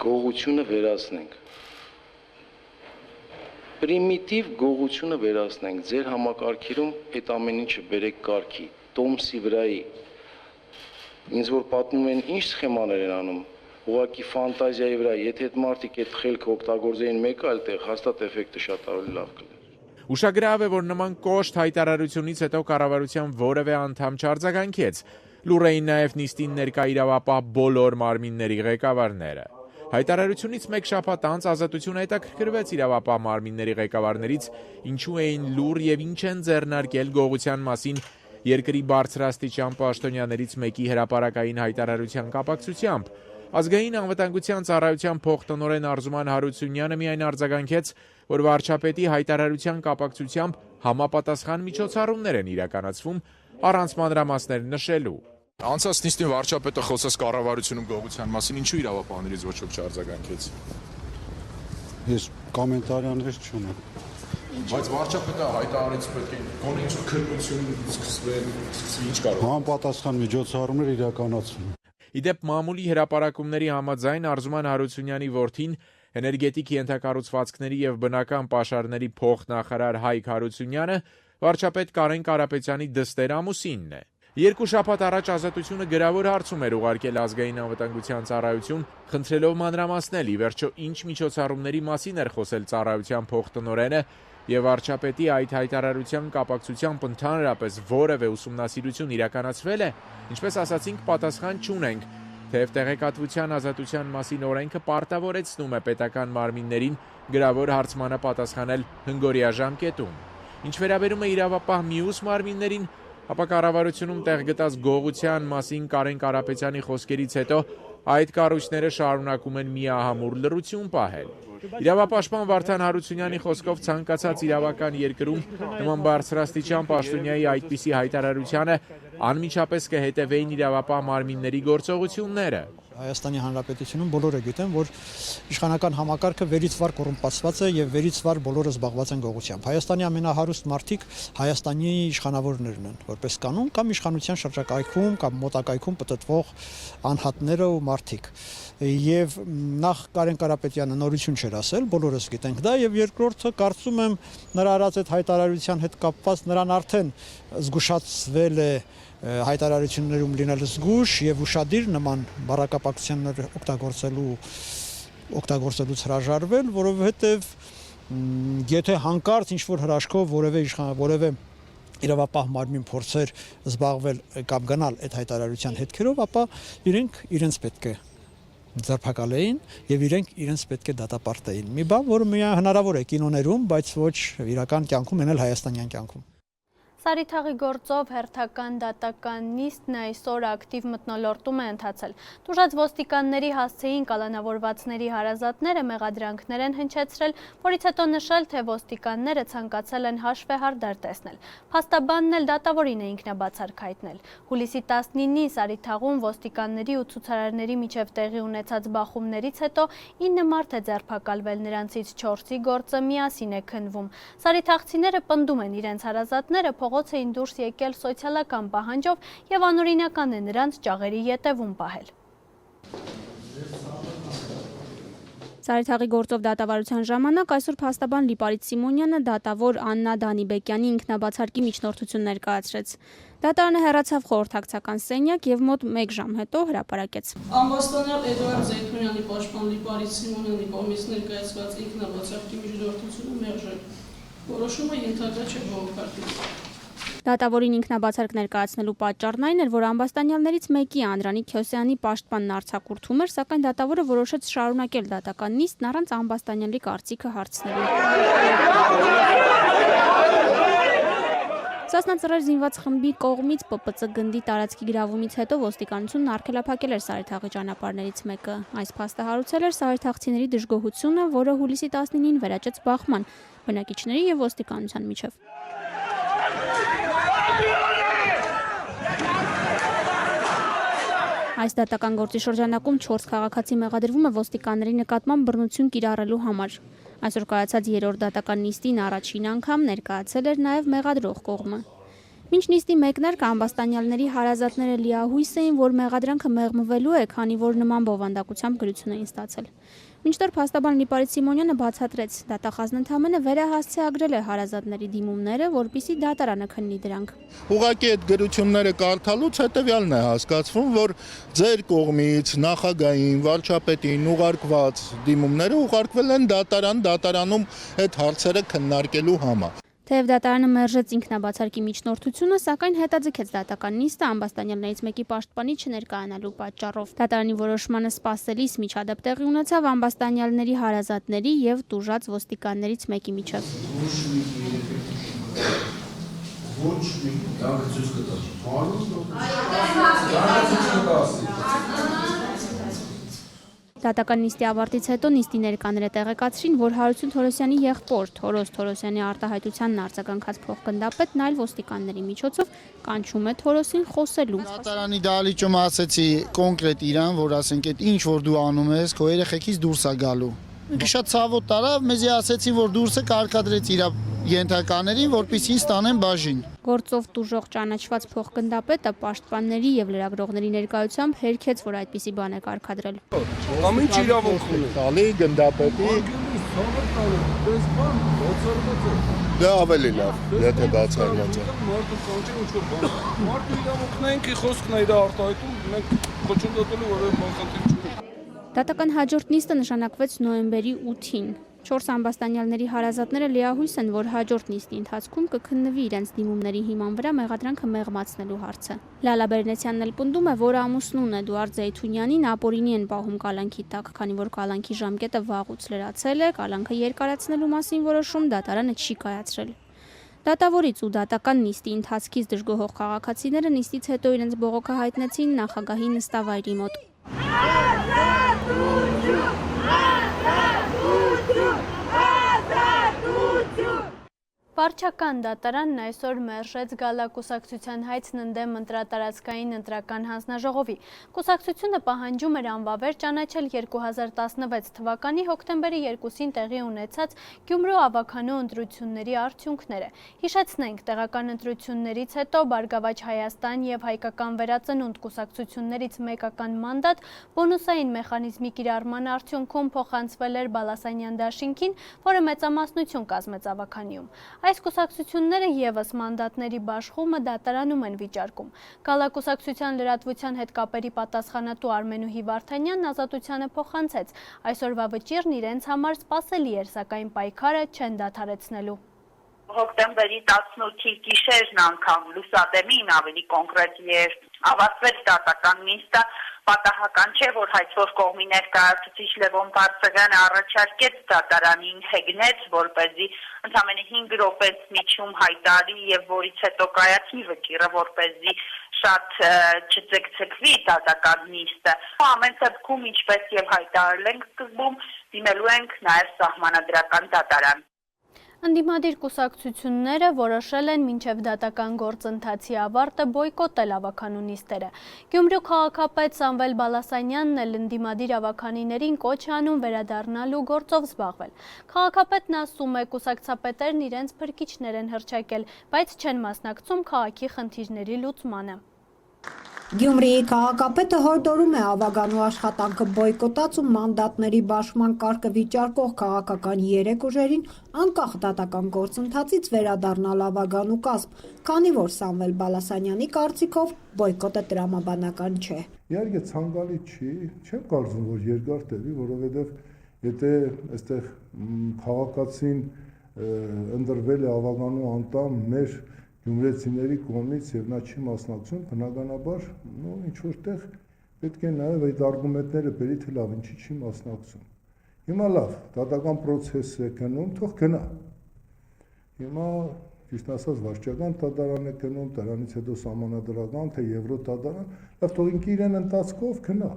գողությունը վերացնենք։ Պրիմիտիվ գողությունը վերացնենք, ձեր համակարգերում այդ ամեն ինչը բերեք կարգի, տոմսի վրայի։ Ինձ որ պատմում են ինչ սխեմաներ են անում, ուղղակի ֆանտազիայի վրա, եթե այդ մարդիկ այդ խելքը օգտագործեին մեկ այլ տեղ, հաստատ էֆեկտը շատ ավելի լավ կլիներ։ Ուշագրավ է, որ նման կոշտ հայտարարությունից հետո կառավարության որևէ անդամ չարձագանքեց։ Լուռ էին նաև նիստին ներկա իրավապահ բոլոր մարմինների ղեկավարները։ Հայտարարությունից մեկ շաբաթ անց Ազատությունը հետաքրքրվեց իրավապահ մարմինների ղեկավարներից, ինչու էին լուռ եւ ինչ են ձեռնարկել գողության մասին երկրի բարձրաստիճան պաշտոնյաներից մեկի հրապարակային հայտարարության կապակցությամբ։ Ազգային անվտանգության ծառայության փոխտնօրեն Արզուման Հարությունյանը միայն արձագանքեց, որ վարչապետի հայտարարության կապակցությամբ համապատասխան միջոցառումներ են իրականացվում, առանց մանրամասներ նշելու։ Անցած նիստին վարչապետը խոսեց կառավարությունում գողության մասին, ինչու իրավապահներից ոչ ոք չարձագանքեց։ Ես կոմենտարներ չունեմ։ Բայց վարչապետը հայտարարեց պետք է գոնե ինչ քննություն սկսվի, ինչ կարող։ Համապատասխան միջոցառումներ իրականացվում։ Իդեպ մամուլի հրապարակումների համաձայն Արզուման Հարությունյանի որդին էներգետիկ ենթակառուցվածքների եւ բնական պաշարների փոխնախարար Հայկ Հարությունյանը վարչապետ Կարեն Կարապետյանի դստեր ամուսինն է։ Երկու շաբաթ առաջ Ազատությունը գրավոր հարցում էր ուղարկել ազգային անվտանգության ծառայություն, խնդրելով մանրամասնել ի վերջո ինչ միջոցառումների մասին էր խոսել ծառայության փոխտնօրենը եւ վարչապետի այդ հայտարարության կապակցությամբ ընդհանրապես որևէ ուսումնասիրություն իրականացվել է, ինչպես ասացինք, պատասխան չունենք, թեև տեղեկատվության ազատության մասին օրենքը պարտավորեցնում է պետական մարմիններին գրավոր հարցմանը պատասխանել հնգօրյա ժամկետում։ Ինչ վերաբերում է իրավապահ մյուս մարմիններին, ապա կառավարությունում տեղ գտած գողության մասին Կարեն Կարապետյանի խոսքերից հետո այդ կառույցները շարունակում են միահամուռ լռություն պահել։ Իրավապաշտպան Վարդան Հարությունյանի խոսքով ցանկացած իրավական երկրում նման բարձրաստիճան պաշտոնյայի այդպիսի հայտարարությանը անմիջապես կհետևեին իրավապահ մարմինների գործողությունները։ Հայաստանի Հանրապետությունում բոլորը գիտեն, որ իշխանական համակարգը վերից վար կոռումպացված է եւ վերից վար բոլորը զբաղված են գողությամբ։ Հայաստանի ամենահարուստ մարդիկ Հայաստանի իշխանավորներն են, որպես կանոն, կամ իշխանության շրջակայքում կամ մոտակայքում պտտվող անհատները ու մարդիկ։ Եվ նախ Կարեն Կարապետյանը նորություն չէր ասել, բոլորս գիտենք դա, եւ երկրորդը կարծում եմ նրա արած այդ հայտարարության հետ կապված նրան արդեն զգուշացվել է հայտարարություններում լինել զգուշ եւ ուշադիր նման բառակապակցություններ օգտագործելուց հրաժարվել, որովհետեւ եթե հանկարծ ինչ-որ հրաշքով որևէ իրավապահ մարմին փորձեր զբաղվել կամ գնալ այդ հայտարարության հետքերով, ապա իրենց պետք է ձերբակալեին եւ իրենց պետք է դատապարտեին։ Մի բան, որը միայն հնարավոր է կինոներում, բայց ոչ իրական կյանքում, այլ հայաստանյան կյանքում։ Սարիթաղի գործով հերթական դատական նիստն այսօր ակտիվ մթնոլորտում է ընթացել։ Տուժած ոստիկանների հասցեին կալանավորվածների հարազատները մեղադրանքներ են հնչեցրել, որից հետո նշել, թե ոստիկանները ցանկացել են հաշվեհարդար տեսնել։ Փաստաբանն էլ դատավորին է ինքնաբացարկ հայտնել։ Հուլիսի 19-ին Սարիթաղում ոստիկանների ու ցուցարարների միջև տեղի ունեցած բախումներից հետո 9 մարդ է ձերբակալվել, նրանցից 4-ի գործը միասին է քննվում։ Սարիթաղցիները պնդում են իրենց հարազատները փողոց էին դուրս եկել սոցիալական պահանջով եւ անօրինական է նրանց ճաղերի ետևում պահել։ Սարիթաղի գործով դատավարության ժամանակ այսօր փաստաբան Լիպարիտ Սիմոնյանը դատավոր Աննա Դանիբեկյանի ինքնաբացարկի միջնորդություն ներկայացրեց։ Դատարանը հեռացավ խորհրդակցական սենյակ եւ մոտ 1 ժամ հետո հրապարակեց։ Ամբաստանյալ Էդուարդ Զեյթունյանի պաշտպան Լիպարիտ Սիմոնյանի կողմից ներկայացված ինքնաբացարկի միջնորդությունը մերժել։ Որոշումը ենթակա չէ բողոքարկի։ Դատավորին ինքնաբացարկ ներկայացնելու պատճառն այն էր, որ ամբաստանյալներից մեկի Անդրանիկ Քյոսյանի պաշտպանն արձակուրդում էր, սակայն դատավորը որոշեց շարունակել դատական նիստն առանց ամբաստանյալի կարծիքը հարցնելու։ Սասնա Ծռեր զինված խմբի կողմից ՊՊՑ գնդի տարածքի գրավումից հետո ոստիկանությունն արգելափակել էր Սարիթաղի ճանապարհներից մեկը։ Այս փաստը հարուցել էր սարիթաղցիների դժգոհությունը, որը հուլիսի 19-ին վերաճեց բախման բնակիչների եւ ոստիկանության միջև։ Այս դատական գործի շրջանակում 4 քաղաքացի մեղադրվում է ոստիկանների նկատմամբ բռնություն կիրառելու համար։ Այսօր կայացած 3-րդ դատական նիստին առաջին անգամ ներկայացել էր նաև մեղադրող կողմը։ Մինչ նիստի մեկնարկը ամբաստանյալների հարազատները լիահույս էին, որ մեղադրանքը մեղմվելու է, քանի որ նման բովանդակությամբ գրություն էին ստացել։ Մինչդեռ փաստաբան Լիպարիտ Սիմոնյանը բացատրեց, դատախազն ընդամենը վերահասցեագրել է հարազատների դիմումները, որպեսզի դատարանը քննի դրանք։ Ուղղակի այդ գրությունները կարդալուց հետևյալն է հասկացվում, որ ձեր կողմից նախագահային, վարչապետին ուղարկված դիմումները ուղարկվել են դատարանում այդ հարցերը քննարկելու համար։ Թեև դատարանը մերժեց ինքնաբացարկի միջնորդությունը, սակայն հետաձգեց դատական նիստը ամբաստանյալներից մեկի պաշտպանի չներկայանալու պատճառով։ Դատարանի որոշմանը սպասելիս միջադեպ տեղի ունեցավ ամբաստանյալների հարազատների եւ տուժած ոստիկաններից մեկի միջև։ Դատական նիստի ավարտից հետո նիստի ներկաները տեղեկացրին, որ Հարություն Թորոսյանի եղբոր Թորոս Թորոսյանի արտահայտությանն արձագանքած փոխգնդապետն այլ ոստիկանների միջոցով կանչում է Թորոսին խոսելու։ Դատարանի դահլիճում ասեցի կոնկրետ իրան, որ ասենք այդ ինչ որ դու անում ես, քո երեխեքից դուրս է գալու։ Ինքը շատ ցավոտ տարավ, մեզի ասեցին, որ դուրսը կարգադրեց իր ենթականերին, որպեսզի ստանեն բաժին։ Գործով տուժող ճանաչված փոխգնդապետը պաշտպանների եւ լրագրողների ներկայությամբ հերքեց, որ այդպիսի բան է կարգադրել։ Ամեն ինչ իրավունք ունի։ Տալի գնդապետի դա ավելի լավ, եթե բացառված է։ Մարդու իրավունքն է, ինքի խոսքն է իր արտահայտում, մենք խոչընդոտելու որևէ բան խնդիր չունենք։ Դատական հաջորդ նիստը նշանակվեց նոյեմբերի 8-ին։ 4 ամբաստանյալների հարազատները լիահույս են, որ հաջորդ նիստի ընթացքում կքննվի իրենց դիմումների հիման վրա մեղադրանքը մեղմացնելու հարցը։ Լալա Բերնեցյանն էլ պնդում է, որ ամուսնուն Էդուարդ Զեյթունյանին ապօրինի են պահում կալանքի տակ, քանի որ կալանքի ժամկետը վաղուց լրացել է, կալանքը երկարացնելու մասին որոշում դատարանը չի կայացրել։ Դատավորից ու դատական նիստի ընթացքից դժգոհող քաղաքացիները նիստից հետո իրենց բողոքը հայտնեցին նախագահի նստավայրի մոտ։ Վարչական դատարանն այսօր մերժեց Գալա կուսակցության հայցն ընդդեմ ընտրատարածքային ընտրական հանձնաժողովի։ Կուսակցությունը պահանջում էր անվավեր ճանաչել 2016 թվականի հոկտեմբերի 2-ին տեղի ունեցած Գյումրու ավագանու ընտրությունների արդյունքները։ Հիշեցնենք, տեղական ընտրություններից հետո Բարգավաճ Հայաստան եւ Հայկական Վերածնունդ կուսակցություններից մեկական մանդատ բոնուսային մեխանիզմի կիրառման արդյունքում փոխանցվել էր Բալասանյան դաշինքին, որը մեծամասնություն կազմեց ավագանիում։ Այս կուսակցությունները ևս մանդատների բաշխումը դատարանում են վիճարկում։ Գալա կուսակցության լրատվության հետ կապերի պատասխանատու Արմենուհի Վարդանյանն ազատությանը փոխանցեց։ Այսօրվա վճիռն իրենց համար սպասելի էր, սակայն պայքարը չեն դադարեցնելու։ Հոկտեմբերի 18-ի գիշերն անգամ լուսադեմին ավելի կոնկրետ երբ ավարտվեց դատական նիստը, պատահական չէ, որ հայցող կողմի ներկայացուցիչ Լևոն Բարսեղյանը առաջարկեց դատարանին հեգնեց, որպեսզի ընդամենը 5 րոպեից միջում հայտարի եւ որից հետո կայացնի վճիռը, որպեսզի շատ չձգձգվի դատական նիստը։ Ամեն դեպքում, ինչպես եւ հայտարարել ենք սկզբում, դիմելու ենք նաեւ սահմանադրական դատարան։ Ընդդիմադիր կուսակցությունները որոշել են մինչև դատական գործընթացի ավարտը բոյկոտել ավագանու նիստերը։ Գյումրու քաղաքապետ Սամվել Բալասանյանն էլ ընդդիմադիր ավագանիներին կոչ է անում վերադառնալու գործով զբաղվել։ Քաղաքապետն ասում է, կուսակցապետերն իրենց փրկիչներ են հռչակել, բայց չեն մասնակցում քաղաքի խնդիրների լուծմանը։ Գյումրիի քաղաքապետը հորդորում է ավագանու աշխատանքը բոյկոտած ու մանդատների բաշխման կարգը վիճարկող քաղաքական 3 ուժերին անկախ դատական գործընթացից վերադառնալ ավագանու կազմ, քանի որ Սամվել Բալասանյանի կարծիքով բոյկոտը տրամաբանական չէ։ Իհարկե ցանկալի չի, չեմ կարծում, որ երկար տևի, որովհետև եթե այստեղ քաղաքացին ընդրվել է ավագանու անդամ մեր գյումրեցիների կողմից եւ նա չի մասնակցում, բնականաբար ինչ որտեղ պետք է նաեւ այդ արգումենտները բերի թե լավ ինչի չի մասնակցում։ Հիմա լավ, դատական process է գնում, թող գնա։ Հիմա ճիշտ ասած վարչական դատարան է գնում, դրանից հետո սահմանադրական թե եվրոդատարան, լավ թող ինքը իրեն ընթացքով գնա։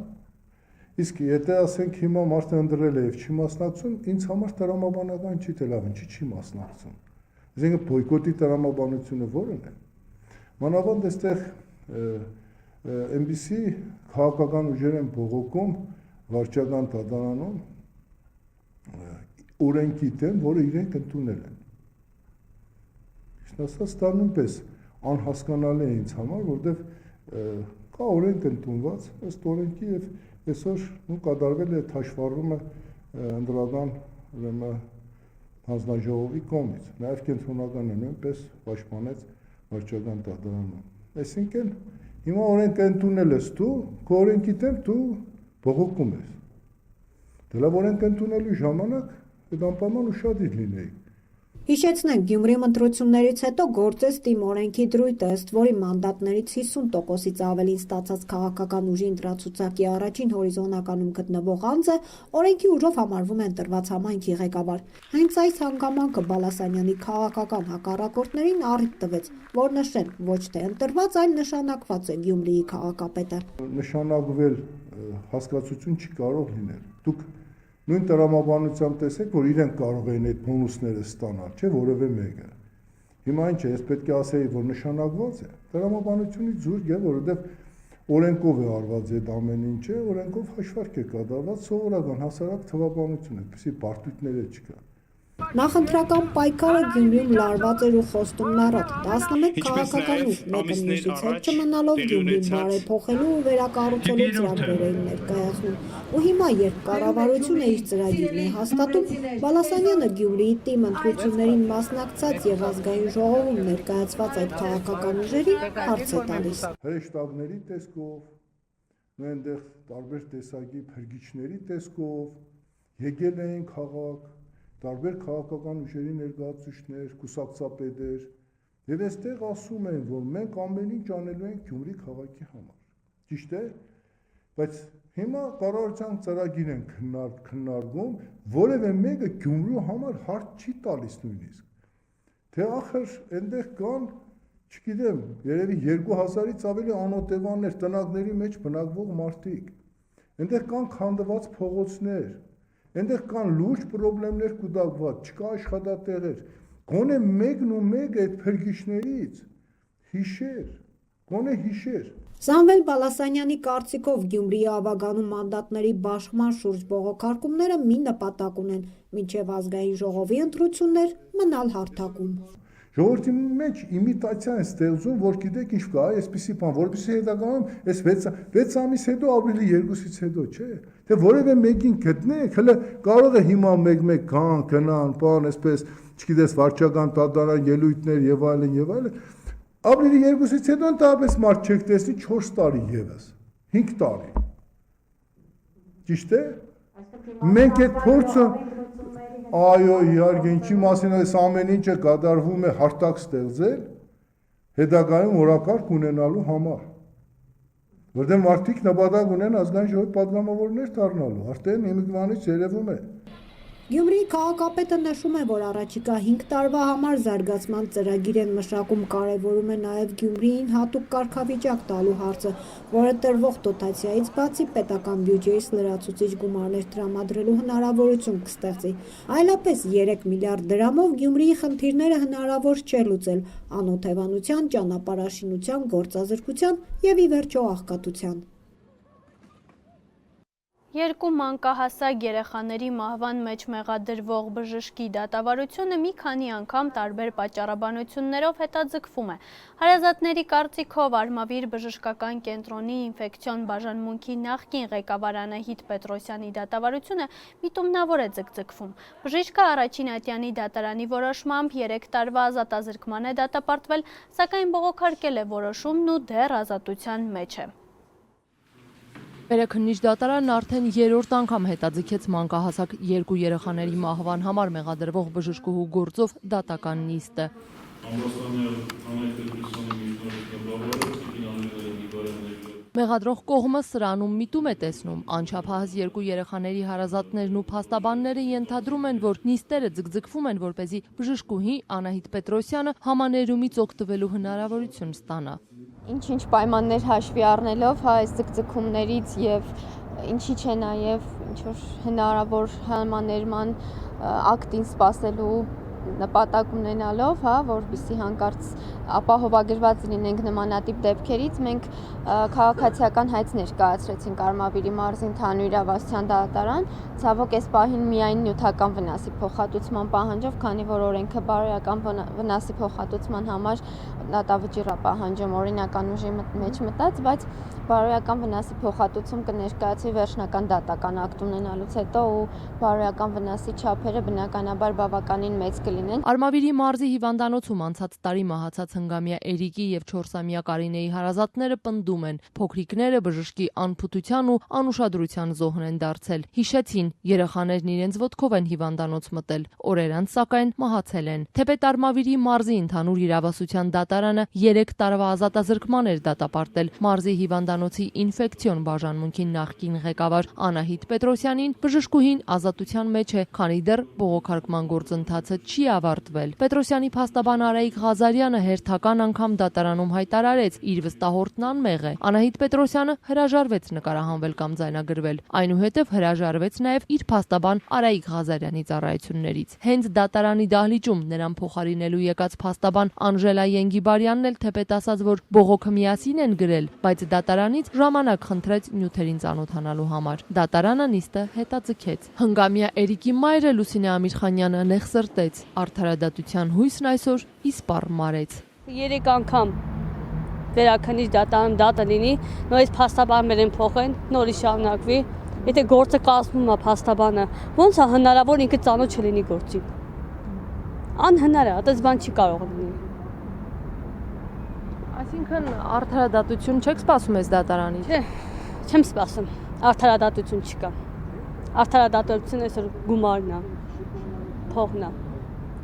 Իսկ եթե ասենք հիմա մարդը ընդրել է եւ չի մասնակցում, ինձ համար տրամաբանական չի թե լավ ինչի չի մասնակցում։ Այսինքն բոյկոտի տրամաբանությունը որն է։ Մանավանդ այստեղ MBC քաղաքական ուժեր են բողոքում վարչական դատարանում օրենքի դեմ, որը իրենք ընդունել են։ Ճիշտ ասած, դա նույնպես անհասկանալի է ինձ համար, որովհետև կա օրենք ընդունված, ըստ օրենքի եւ այսօր կատարվել է հաշվառումը ընդրական ուրեմն հանձնաժողովի կողմից, նաև կենտրոնականը նույնպես պաշտպանեց վարչական դատարանում։ Այսինքն հիմա օրենքը ընդունել ես դու, քո օրենքի դեմ դու բողոքում ես։ Դե լավ օրենք ընդունելու ժամանակ այդ անպայման ուշադիր լինեիք։ Հիշեցնենք, Գյումրիում ընտրություններից հետո գործեց թիմ օրենքի դրույթը, ըստ որի մանդատներից 50%-ից ավելին ստացած քաղաքական ուժի ընտրացուցակի առաջին հորիզոնականում գտնվող անձը օրենքի ուժով համարվում է ընտրված համայնքի ղեկավար։ Հենց այս հանգամանքը Բալասանյանի քաղաքական հակառակորդներին առիթ տվեց, որ նշեն ոչ թե ընտրված, այլ նշանակված է Գյումրիի քաղաքապետը։ Նշանակվել հասկացություն չի կարող լինել։ Դուք նույն տրամաբանությամբ տեսեք, որ իրենք կարող էին այդ բոնուսները ստանալ, չէ՞ որևէ մեկը։ Հիմա ինչ է, ես պետք է ասեի, որ նշանակված է։ Տրամաբանությունից զուրկ է, որովհետև օրենքով է արված այդ ամեն ինչը, օրենքով հաշվարկ է կատարված, սովորական հասարակ թվաբանություն է, այդպիսի բարդույթներ չկա։ Նախընտրական պայքարը Գյումրիում լարված էր ու խոստումն առատ, 11 քաղաքական ուժ մեկը մյուսից հետ չմնալով Գյումրին բարեփոխելու ու վերակառուցելու ծրագրեր էին ներկայացնում։ Ու հիմա, երբ կառավարությունը իր ծրագիրն է հաստատում, Բալասանյանը Գյումրիի թիմ ընտրություններին մասնակցած եւ ազգային ժողովում ներկայացված այդ քաղաքական ուժերի հարց է տալիս։ Հրեշտակների տեսքով, այնտեղ տարբեր տեսակի փրկիչների տեսքով եկել էին քաղաք, տարբեր քաղաքական ուժերի ներկայացուցիչներ, կուսակցապետեր, եւ այստեղ ասում են, որ մենք ամեն ինչ անելու ենք Գյումրի քաղաքի համար։ Ճիշտ է, բայց հիմա կառավարության ծրագիր են քննարկում, որևէ մեկը Գյումրու համար հարց չի տալիս նույնիսկ։ Թե ախր այնտեղ կան, չգիտեմ, երևի 2000-ից ավելի անօտևաններ, տնակների մեջ բնակվող մարդիկ։ Այնտեղ կան քանդված փողոցներ, այնտեղ կան լուրջ խնդիրներ կուտակված, չկա աշխատատեղեր, գոնե մեկն ու մեկ այդ փրկիչներից հիշեր։ Սամվել Բալասանյանի կարծիքով Գյումրիի ավագանու մանդատների բաշխման շուրջ բողոքարկումները մի նպատակ ունեն, մինչև ազգային ժողովի ընտրություններ մնալ հարթակում։ Ժողովրդի մեջ իմիտացիա են ստեղծում, որ գիտեք ինչ կա, այսպիսի բան, որպեսզի հետագայում այս 6 ամիս հետո, ապրիլի 2-ից հետո, չէ, թե որևէ մեկին գտնեք, հələ կարող է հիմա մեկ գնան, բան, այսպես, չգիտես, վարչական դատարան ելույթներ եւ այլն, ապրիլի 2-ից հետո ընդհանրապես մարդ չեք տեսնի 4 տարի եւս, 5 տարի։ Ճիշտ է։ Մենք այդ փորձը այո, իհարկե, ինչի մասին այս ամեն ինչը կատարվում է հարթակ ստեղծել, հետագայում օրակարգ ունենալու համար։ Որտեղ մարդիկ նպատակ ունեն ազգային ժողովի պատգամավորներ դառնալու, արդեն իմիգրանից երևում է։ Գյումրիի քաղաքապետը նշում է, որ առաջիկա 5 տարվա համար զարգացման ծրագիր են մշակում, կարևորում է նաև Գյումրիին հատուկ կարգավիճակ տալու հարցը, որը տրվող դոտացիայից բացի պետական բյուջեից լրացուցիչ գումարներ տրամադրելու հնարավորություն կստեղծի։ Այլապես 3 միլիարդ դրամով Գյումրիի խնդիրները հնարավոր չէ լուծել անօթևանության, ճանապարհաշինության, գործազրկության եւ ի վերջո աղքատության։ Երկու մանկահասակ երեխաների մահվան մեջ մեղադրվող բժշկի դատավարությունը մի քանի անգամ տարբեր պատճառաբանություններով հետաձգվում է։ Հարազատների կարծիքով Արմավիր բժշկական կենտրոնի ինֆեկցիոն բաժանմունքի նախկին ղեկավար Անահիտ Պետրոսյանի դատավարությունը միտումնավոր է ձգձգվում։ Բժիշկը առաջին ատյանի դատարանի որոշմամբ 3 տարվա ազատազրկման է դատապարտվել, սակայն բողոքարկել է որոշումն ու դեռ ազատության մեջ է։ Վերաքննիչ դատարանն արդեն 3-րդ անգամ հետաձգեց մանկահասակ 2 երեխաների մահվան համար մեղադրվող բժշկուհու գործով դատական նիստը։ Մեղադրող կողմը սրանում միտում է տեսնում, անչափահաս 2 երեխաների հարազատներն ու փաստաբանները ենթադրում են, որ նիստերը ձգձգվում են, որպեսզի բժշկուհի Անահիտ Պետրոսյանը համաներումից օգտվելու հնարավորություն ստանա։ Ինչ-ինչ պայմաններ հաշվի առնելով այս ձգձգումներից եւ ինչի՞ չէ նաեւ ինչ-որ հնարավոր համաներման ակտին սպասելու նպատակ ունենալով, որպեսզի հանկարծ ապահովագրված լինենք նմանատիպ դեպքերից, մենք քաղաքացիական հայց ներկայացրեցինք Արմավիրի մարզի ընդհանուր իրավասության դատարան, ցավոք այս պահին միայն նյութական վնասի փոխհատուցման պահանջով, քանի որ օրենքը բարոյական վնասի փոխհատուցման համար դատավճիռ է պահանջում օրինական ուժի մեջ մտած, բայց բարոյական վնասի փոխհատուցում կներկայացվի վերջնական դատական ակտ ունենալուց հետո ու բարոյական վնասի չափերը բնականաբար բավականին մեծ կլինեն։ Արմավիրի մարզի հիվանդանոցում անցած տարի մահացած հնգամյա Էրիկի եւ 4-ամյա Կարինեի հարազատները պնդում են, փոքրիկները բժշկի անփութության ու անուշադրության զոհն են դարձել։ Հիշեցին, երեխաներն իրենց ոտքով են հիվանդանոց մտել, օրեր անց սակայն մահացել են։ Թեպետ Արմավիրի մարզի ընդհանուր իրավասության դատարանը 3 տարվա ազատազրկման էր դատապարտել մարզի հիվանդանոցի ինֆեկցիոն բաժանմունքի նախկին ղեկավար Անահիտ Պետրոսյանին, բժշկուհին ազատության մեջ է, քանի դեռ բողոքարկման գործընթացը չի չի ավարտվել։ Պետրոսյանի փաստաբան Արայիկ Ղազարյանը հերթական անգամ դատարանում հայտարարեց, իր վստահորդն անմեղ է։ Անահիտ Պետրոսյանը հրաժարվեց նկարահանվել կամ ձայնագրվել, այնուհետև հրաժարվեց նաև իր փաստաբան Արայիկ Ղազարյանի ծառայություններից։ Հենց դատարանի դահլիճում նրան փոխարինելու եկած փաստաբան Անժելա Ենգիբարյանն էլ թեպետ ասաց, որ բողոքը միասին են գրել, բայց դատարանից ժամանակ խնդրեց նյութերին ծանոթանալու համար։ Դատարանը նիստը հետաձգեց։ Հնգամյա Էրիկի մայրը Լուսինե Ամիրխանյանը նեղսրտեց։ Արդարադատության հույսն այսօր իսպառ մարեց։ 3 անգամ վերաքննիչ դատարան դատը լինի, նորից փաստաբաններ են փոխեն, նորից շարունակվի։ Եթե գործը կազմում է փաստաբանը, ո՞նց է հնարավոր ինքը ծանոթ չլինի գործին։ Անհնար է, այդպես բան չի կարող լինել։ Այսինքն արդարադատություն չեք սպասում ես դատարանից։ Չէ, չեմ սպասում։ Արդարադատություն չկա։ Արդարադատությունը այսօր գումարն է, փողն է։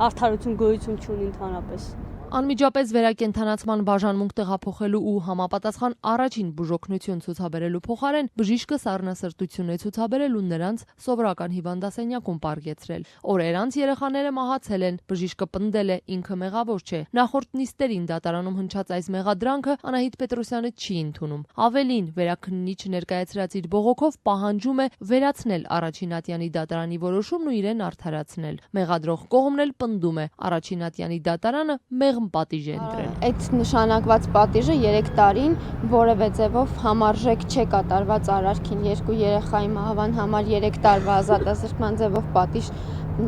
Արդարություն գոյություն չունի ընդհանրապես։ Անմիջապես վերակենդանացման բաժանմունք տեղափոխելու ու համապատասխան առաջին բուժօգնություն ցուցաբերելու փոխարեն բժիշկը սառնասրտություն է ցուցաբերել ու նրանց սովորական հիվանդասենյակում պարգեցրել։ Օրեր անց երեխաները մահացել են, բժիշկը պնդել է ինքը մեղավոր չէ։ Նախորդ նիստերին դատարանում հնչած այս մեղադրանքը Անահիտ Պետրոսյանը չի ընդունում։ Ավելին, վերաքննիչը ներկայացրած իր բողոքով պահանջում է վերացնել առաջին ատյանի դատարանի որոշումն ու իրեն արդարացնել։ Մեղադրող կողմն էլ պնդում է առաջին ատյանի դատարանը պատիժ է ընտրել։ Այդ նշանակված պատիժը 3 տարին որևէ ձևով համարժեք չէ կատարված արարքին, 2 երեխայի մահվան համար 3 տարվա ազատազրկման ձևով պատիժ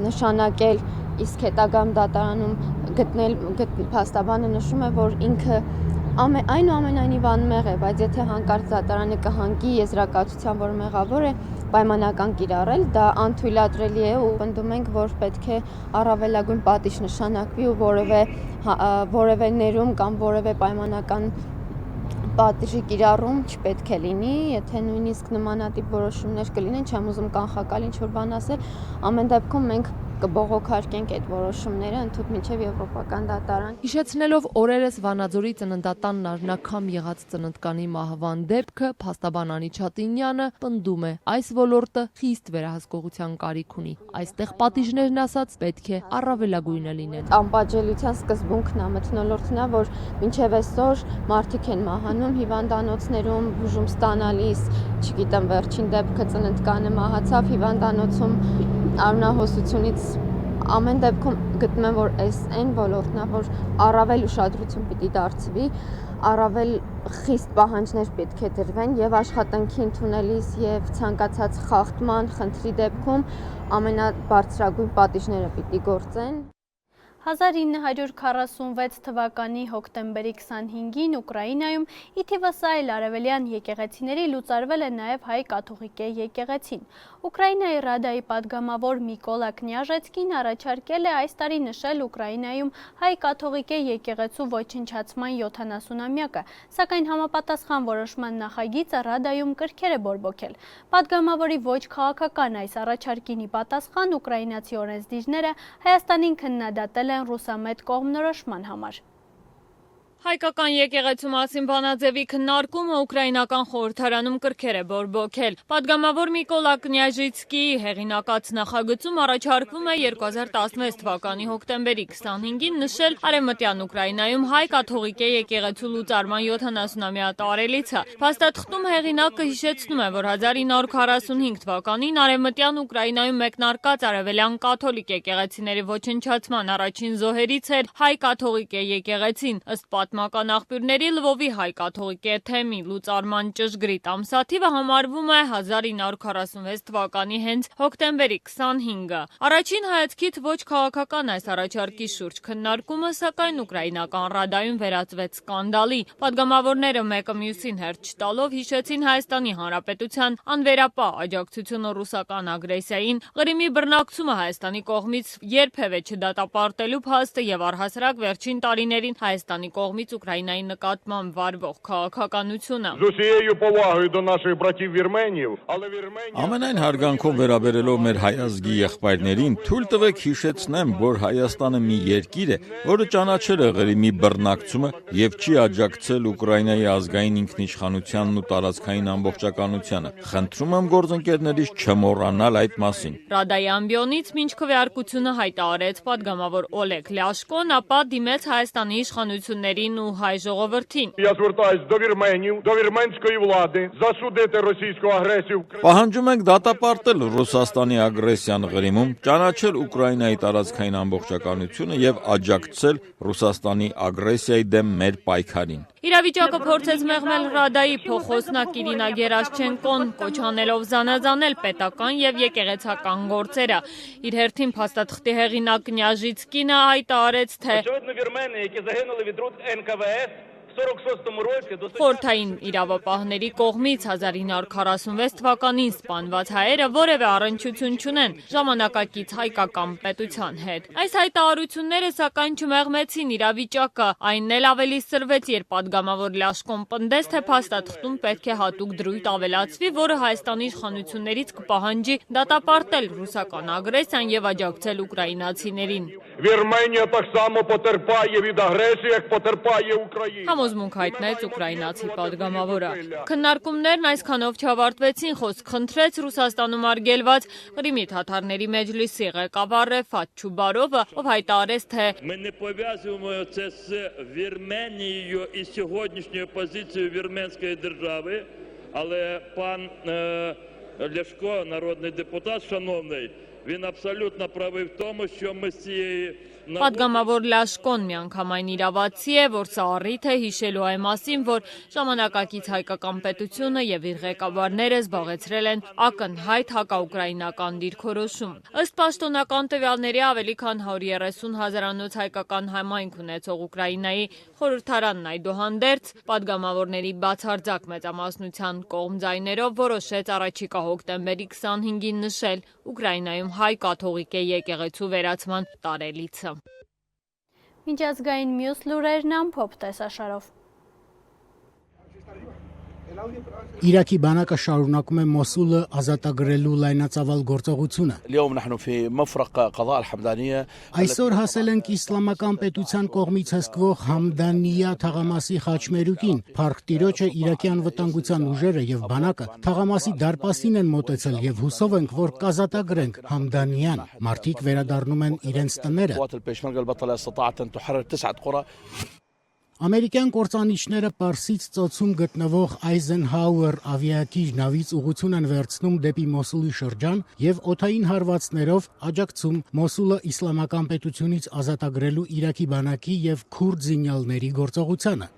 նշանակել, իսկ հետագամ դատարանում գտնել փաստաբանը նշում է, որ ինքը այնուամենայնիվ անմեղ է, բայց եթե հանկարծ դատարանը կհանգի եզրակացության, որ մեղավոր է, պայմանական կիրառել, դա անթույլատրելի է ու պնդում ենք, որ պետք է առավելագույն պատիժ նշանակվի ու որևէ ներում կամ որևէ պայմանական պատիժի կիրառում չպետք է լինի, եթե նույնիսկ նմանատիպ որոշումներ կլինեն, չեմ ուզում կանխակալ ինչ-որ բան ասել, ամեն դեպքում մենք կբողոքարկենք այդ որոշումները ընդհանուր մինչև եվրոպական դատարան։ Հիշեցնելով օրերս Վանաձորի ծննդատանն արնակամ եղած ծննդկանի մահվան դեպքը, փաստաբան Անի Չատինյանը պնդում է, այս ոլորտը խիստ վերահսկողության կարիք ունի։ Այստեղ պատիժներն ասած պետք է առավելագույնը լինեն։ Անպատժելիության սկզբունքն է, մթնոլորտն է, որ մինչև այսօր մարդիկ են մահանում հիվանդանոցներում, բուժում ստանալիս, չգիտեմ, վերջին դեպքը ծննդկանը մահացավ հիվանդանոցում արունահոսությունից ամեն դեպքում գտնում եմ, որ այն ոլորտն է, որ առավել ուշադրություն պիտի դարձվի, առավել խիստ պահանջներ պետք է դրվեն եւ աշխատանքի ընդունելիս եւ ցանկացած խախտման խնդրի դեպքում ամենաբարձրագույն պատիժները պիտի գործեն։ 1946 թվականի հոկտեմբերի 25-ին Ուկրաինայում ի թիվս այլ արևելյան եկեղեցիների լուծարվել է նաև հայ կաթողիկե եկեղեցին։ Ուկրաինայի Ռադայի падգամավոր Միկոլա Կնյաժեցկին առաջարկել է այս տարի նշել Ուկրաինայում հայ կաթողիկե եկեղեցու ոչնչացման 70-ամյակը, սակայն համապատասխան որոշման նախագիծը Ռադայում կրքեր է բորբոքել։ Падգամավորի ոչ քաղաքական այս առաջարկին ի պատասխան ուկրաինացի օրենսդիրները Հայաստանին քննադատել են ռուսամետ կողմնորոշման համար։ Հայկական եկեղեցու մասին բանաձևի քննարկումը ուկրաինական խորհրդարանում կրքեր է բորբոքել։ Падգամավոր Միկոլա Կնյաժիցկիի հեղինակած նախագծում առաջարկվում է 2016 թվականի հոկտեմբերի 25-ին նշել Արևմտյան Ուկրաինայում հայ կաթողիկե եկեղեցու լուծարման 70-ամյա տարելիցը։ Փաստաթղթում հեղինակը հիշեցնում է, որ 1945 թվականին Արևմտյան Ուկրաինայում մեկնարկած արևելյան կաթոլիկ եկեղեցիների ոչնչացման առաջին զոհերից էր հայ կաթողիկե եկեղեցին։ Ըստ պատմական աղբյուրների Լվովի հայ կաթողիկե թեմի լուծարման ճշգրիտ ամսաթիվը համարվում է 1946 թվականի հենց հոկտեմբերի 25-ը։ Առաջին հայացքից ոչ քաղաքական այս առաջարկի շուրջ քննարկումը, սակայն ուկրաինական Ռադայում վերածվեց սկանդալի։ Պատգամավորները մեկը մյուսին հերթ չտալով հիշեցին Հայաստանի Հանրապետության անվերապահ աջակցությունը ռուսական ագրեսիային, Ղրիմի բռնակցումը Հայաստանի կողմից երբևէ չդատապարտելու փաստը եւ առհասարակ վերջին տարիներին Հայաստանի կողմից կողմից Ուկրաինայի նկատմամբ վարվող քաղաքականությունը։ З усією повагою до наших братів вірменів, але Вірменія Ամենայն հարգանքով վերաբերելով մեր հայ ազգի եղբայրներին, թույլ տվեք հիշեցնեմ, որ Հայաստանը մի երկիր է, որը ճանաչել է Ղրիմի բռնակցումը եւ չի աջակցել Ուկրաինայի ազգային ինքնիշխանությանն ու տարածքային ամբողջականությանը։ Խնդրում եմ գործընկերներից չմոռանալ այդ մասին։ Ռադայի ամբիոնից մինչ քվեարկությունը հայտարարեց падգամավոր Օլեգ Լյաշկոն, ապա դիմեց Հայաստանի իշխանություններին ու հայ ժողովրդին։ Я звертаюсь до вірменів, до вірменської влади, засудити російську агресію. Պահանջում ենք դատապարտել Ռուսաստանի ագրեսիան Ղրիմում, ճանաչել Ուկրաինայի տարածքային ամբողջականությունը եւ աջակցել Ռուսաստանի ագրեսիայի դեմ մեր պայքարին։ Իրավիճակը փորձեց մեղմել Ռադայի փոխոսնակ Իրինա Գերաշչենկոն, կոչ անելով զանազանել պետական եւ եկեղեցական գործերը։ Իր հերթին փաստաթղթի հեղինակ Կնյաժիցկինը հայտարարեց, թե Вірмени, які загинули від рук НКВС в 46-му році до խորհրդային իրավապահների կողմից 1946 թվականին սպանված հայերը որևէ առնչություն չունեն ժամանակակից հայկական պետության հետ։ Այս հայտարարությունները սակայն չմեղմեցին իրավիճակը, այն էլ ավելի սրվեց, երբ падգամավոր Լյաշկոն պնդեց, թե փաստաթղթում պետք է հատուկ դրույթ ավելացվի, որը Հայաստանի իշխանություններից կպահանջի դատապարտել ռուսական ագրեսիան եւ աջակցել ուկրաինացիներին։ Вірменія так само потерпає від агресії, як потерпає Україна. Համոզմունք հայտնեց ուկրաինացի падգամավորը։ Քննարկումներն այսքանով չավարտվեցին, խոսք խնդրեց Ռուսաստանում արգելված Ղրիմի թաթարների մեջլիսի ղեկավար Ռեֆաթ Չուբարովը, ով հայտարարեց, թե Ми не пов'язуємо це з Вірменією і сьогоднішньою позицією вірменської держави, але пан Ляшко, народний депутат, шановний, він абсолютно правий в тому, що ми з цієї Պատգամավոր Լաշկոն միանգամայն իրավացի է, որ սա առիթ է հիշելու այն մասին, որ ժամանակակից հայկական պետությունը եւ իր ղեկավարները զբաղեցրել են ակնհայտ հակաուկրաինական դիրքորոշում։ Ըստ պաշտոնական տվյալների ավելի քան 130 հազարանոց հայկական համայնք ունեցող Ուկրաինայի խորհրդարանն այդուհանդերձ պատգամավորների բացարձակ մեծամասնության կողմ ձայներով որոշեց առաջիկա հոկտեմբերի 25-ին նշել Ուկրաինայում հայ կաթողիկե եկեղեցու վերացման տարելիցը։ Միջազգային մյուս լուրերն ամփոփ տեսաշարով։ Իրաքի բանակը շարունակում է Մոսուլը ազատագրելու լայնածավալ գործողությունը։ Այսօր հասել ենք իսլամական պետության կողմից հսկվող Համդանիա թաղամասի խաչմերուկին։ Փառք Տիրոջը իրաքյան վտանգության ուժերը եւ բանակը թաղամասի դարպասին են մոտեցել եւ հուսով ենք, որ կազատագրենք Համդանիան։ Մարդիկ վերադառնում են իրենց տները։ Ամերիկյան կործանիչները Պարսից ծոցում գտնվող Այզենհաուեր ավիակիր նավից ուղղություն են վերցնում դեպի Մոսուլի շրջան եւ օդային հարվածներով աջակցում Մոսուլը իսլամական պետությունից ազատագրելու Իրաքի բանակի եւ քուրդ զինյալների գործողությանը։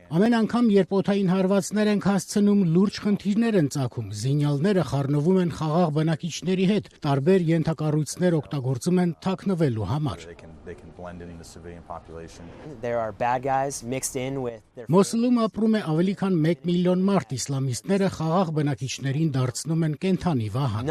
Ամեն անգամ, երբ օդային հարվածներ ենք հասցնում, լուրջ խնդիրներ են ծագում։ Զինյալները խառնվում են խաղաղ բնակիչների հետ, տարբեր ենթակառույցներ օգտագործում են թաքնվելու համար։ Մոսուլում ապրում է ավելի քան 1 միլիոն մարդ, իսլամիստները խաղաղ բնակիչներին դարձնում են կենդանի վահան։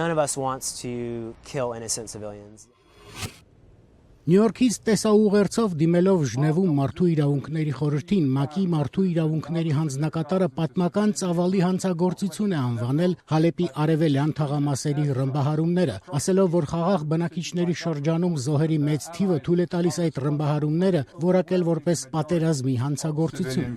Նյու Յորքից տեսաուղերձով դիմելով Ժնևում մարդու իրավունքների խորհրդին ՄԱԿ-ի մարդու իրավունքների հանձնակատարը պատմական ծավալի հանցագործություն է անվանել Հալեպի արևելյան թաղամասերի ռմբահարումները, ասելով, որ խաղաղ բնակիչների շրջանում զոհերի մեծ թիվը թույլ է տալիս այդ ռմբահարումները որակել որպես պատերազմի հանցագործություն։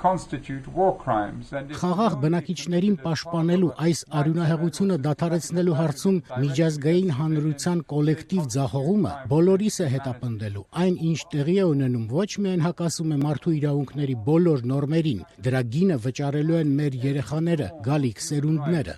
Խաղաղ բնակիչներին պաշտպանելու այս արյունահեղությունը դադարեցնելու հարցում միջազգային հանրության կոլեկտիվ ձախողումը բոլորիս է հետապնդելու։ Այն, ինչ տեղի է ունենում, ոչ միայն հակասում է մարդու իրավունքների բոլոր նորմերին, դրա գինը վճարելու են մեր երեխաները, գալիք սերունդները։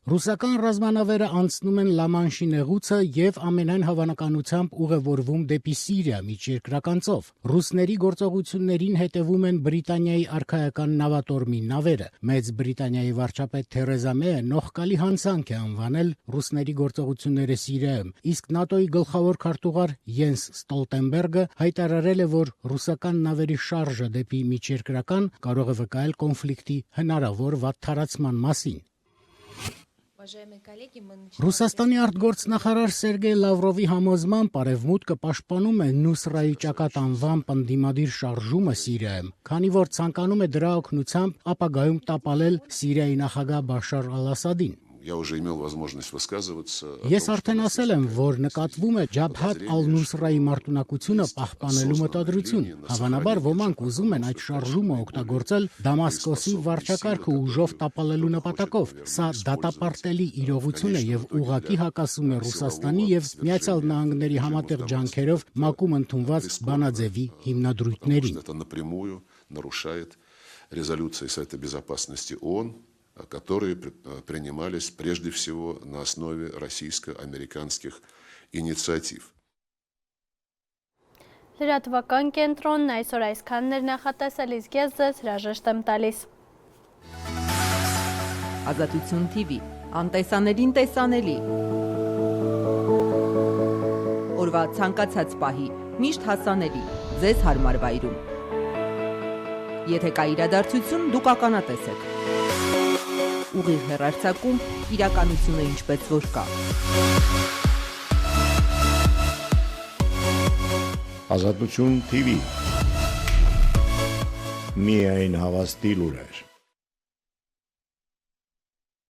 Ռուսական ռազմանավերը անցնում են Լամանշի նեղուցը եւ ամենայն հավանականությամբ ուղևորվում դեպի Սիրիա միջերկրական ծով։ Ռուսների գործողություններին հետևում են Բրիտանիայի արքայական նավատորմի նավերը։ Մեծ Բրիտանիայի վարչապետ Թերեզա Մեյը նողկալի հանցանք է անվանել ռուսների գործողությունները Սիրիայում, իսկ ՆԱՏՕ-ի գլխավոր քարտուղար Յենս Ստոլտենբերգը հայտարարել է, որ ռուսական նավերի շարժը դեպի միջերկրական կարող է վկայել կոնֆլիկտի հնարավոր վատթարացման մասին։ Ռուսաստանի արտգործնախարար Սերգեյ Լավրովի համոզմամբ Արևմուտքը պաշտպանում է Նուսրայի ճակատ անվամբ ընդդիմադիր շարժումը Սիրիայում, քանի որ ցանկանում է դրա օգնությամբ ապագայում տապալել Սիրիայի նախագահ Բաշար Ալ-Ասադին։ Ես արդեն ասել եմ, որ նկատվում է Ջաբհաթ ալ-Նուսրայի մարտունակությունը պահպանելու մտադրություն։ Հավանաբար ոմանք ուզում են այդ շարժումը օգտագործել Դամասկոսի վարչակարգը ուժով տապալելու նպատակով։ Սա դատապարտելի իրողություն է եւ ուղղակի հակասում է Ռուսաստանի եւ Միացյալ Նահանգների համատեղ ջանքերով ՄԱԿ-ում ընդունված բանաձևի հիմնադրույթներին։ Которые принимались прежде всего на основе российско-американских инициатив. Լրատվական կենտրոնն այսօր այսքանն էր նախատեսել, իսկ ես ձեզ հրաժեշտ եմ տալիս։ Ազատություն TV, անտեսաներին տեսանելի։ Օրվա ցանկացած պահի, միշտ հասանելի, ձեզ հարմար վայրում։ Եթե կա իրադարձություն, դուք ականատես եք։ Ուղիղ հեռարձակում, իրականությունը ինչպես որ կա։ Ազատություն TV։ Միայն հավաստի լուրեր։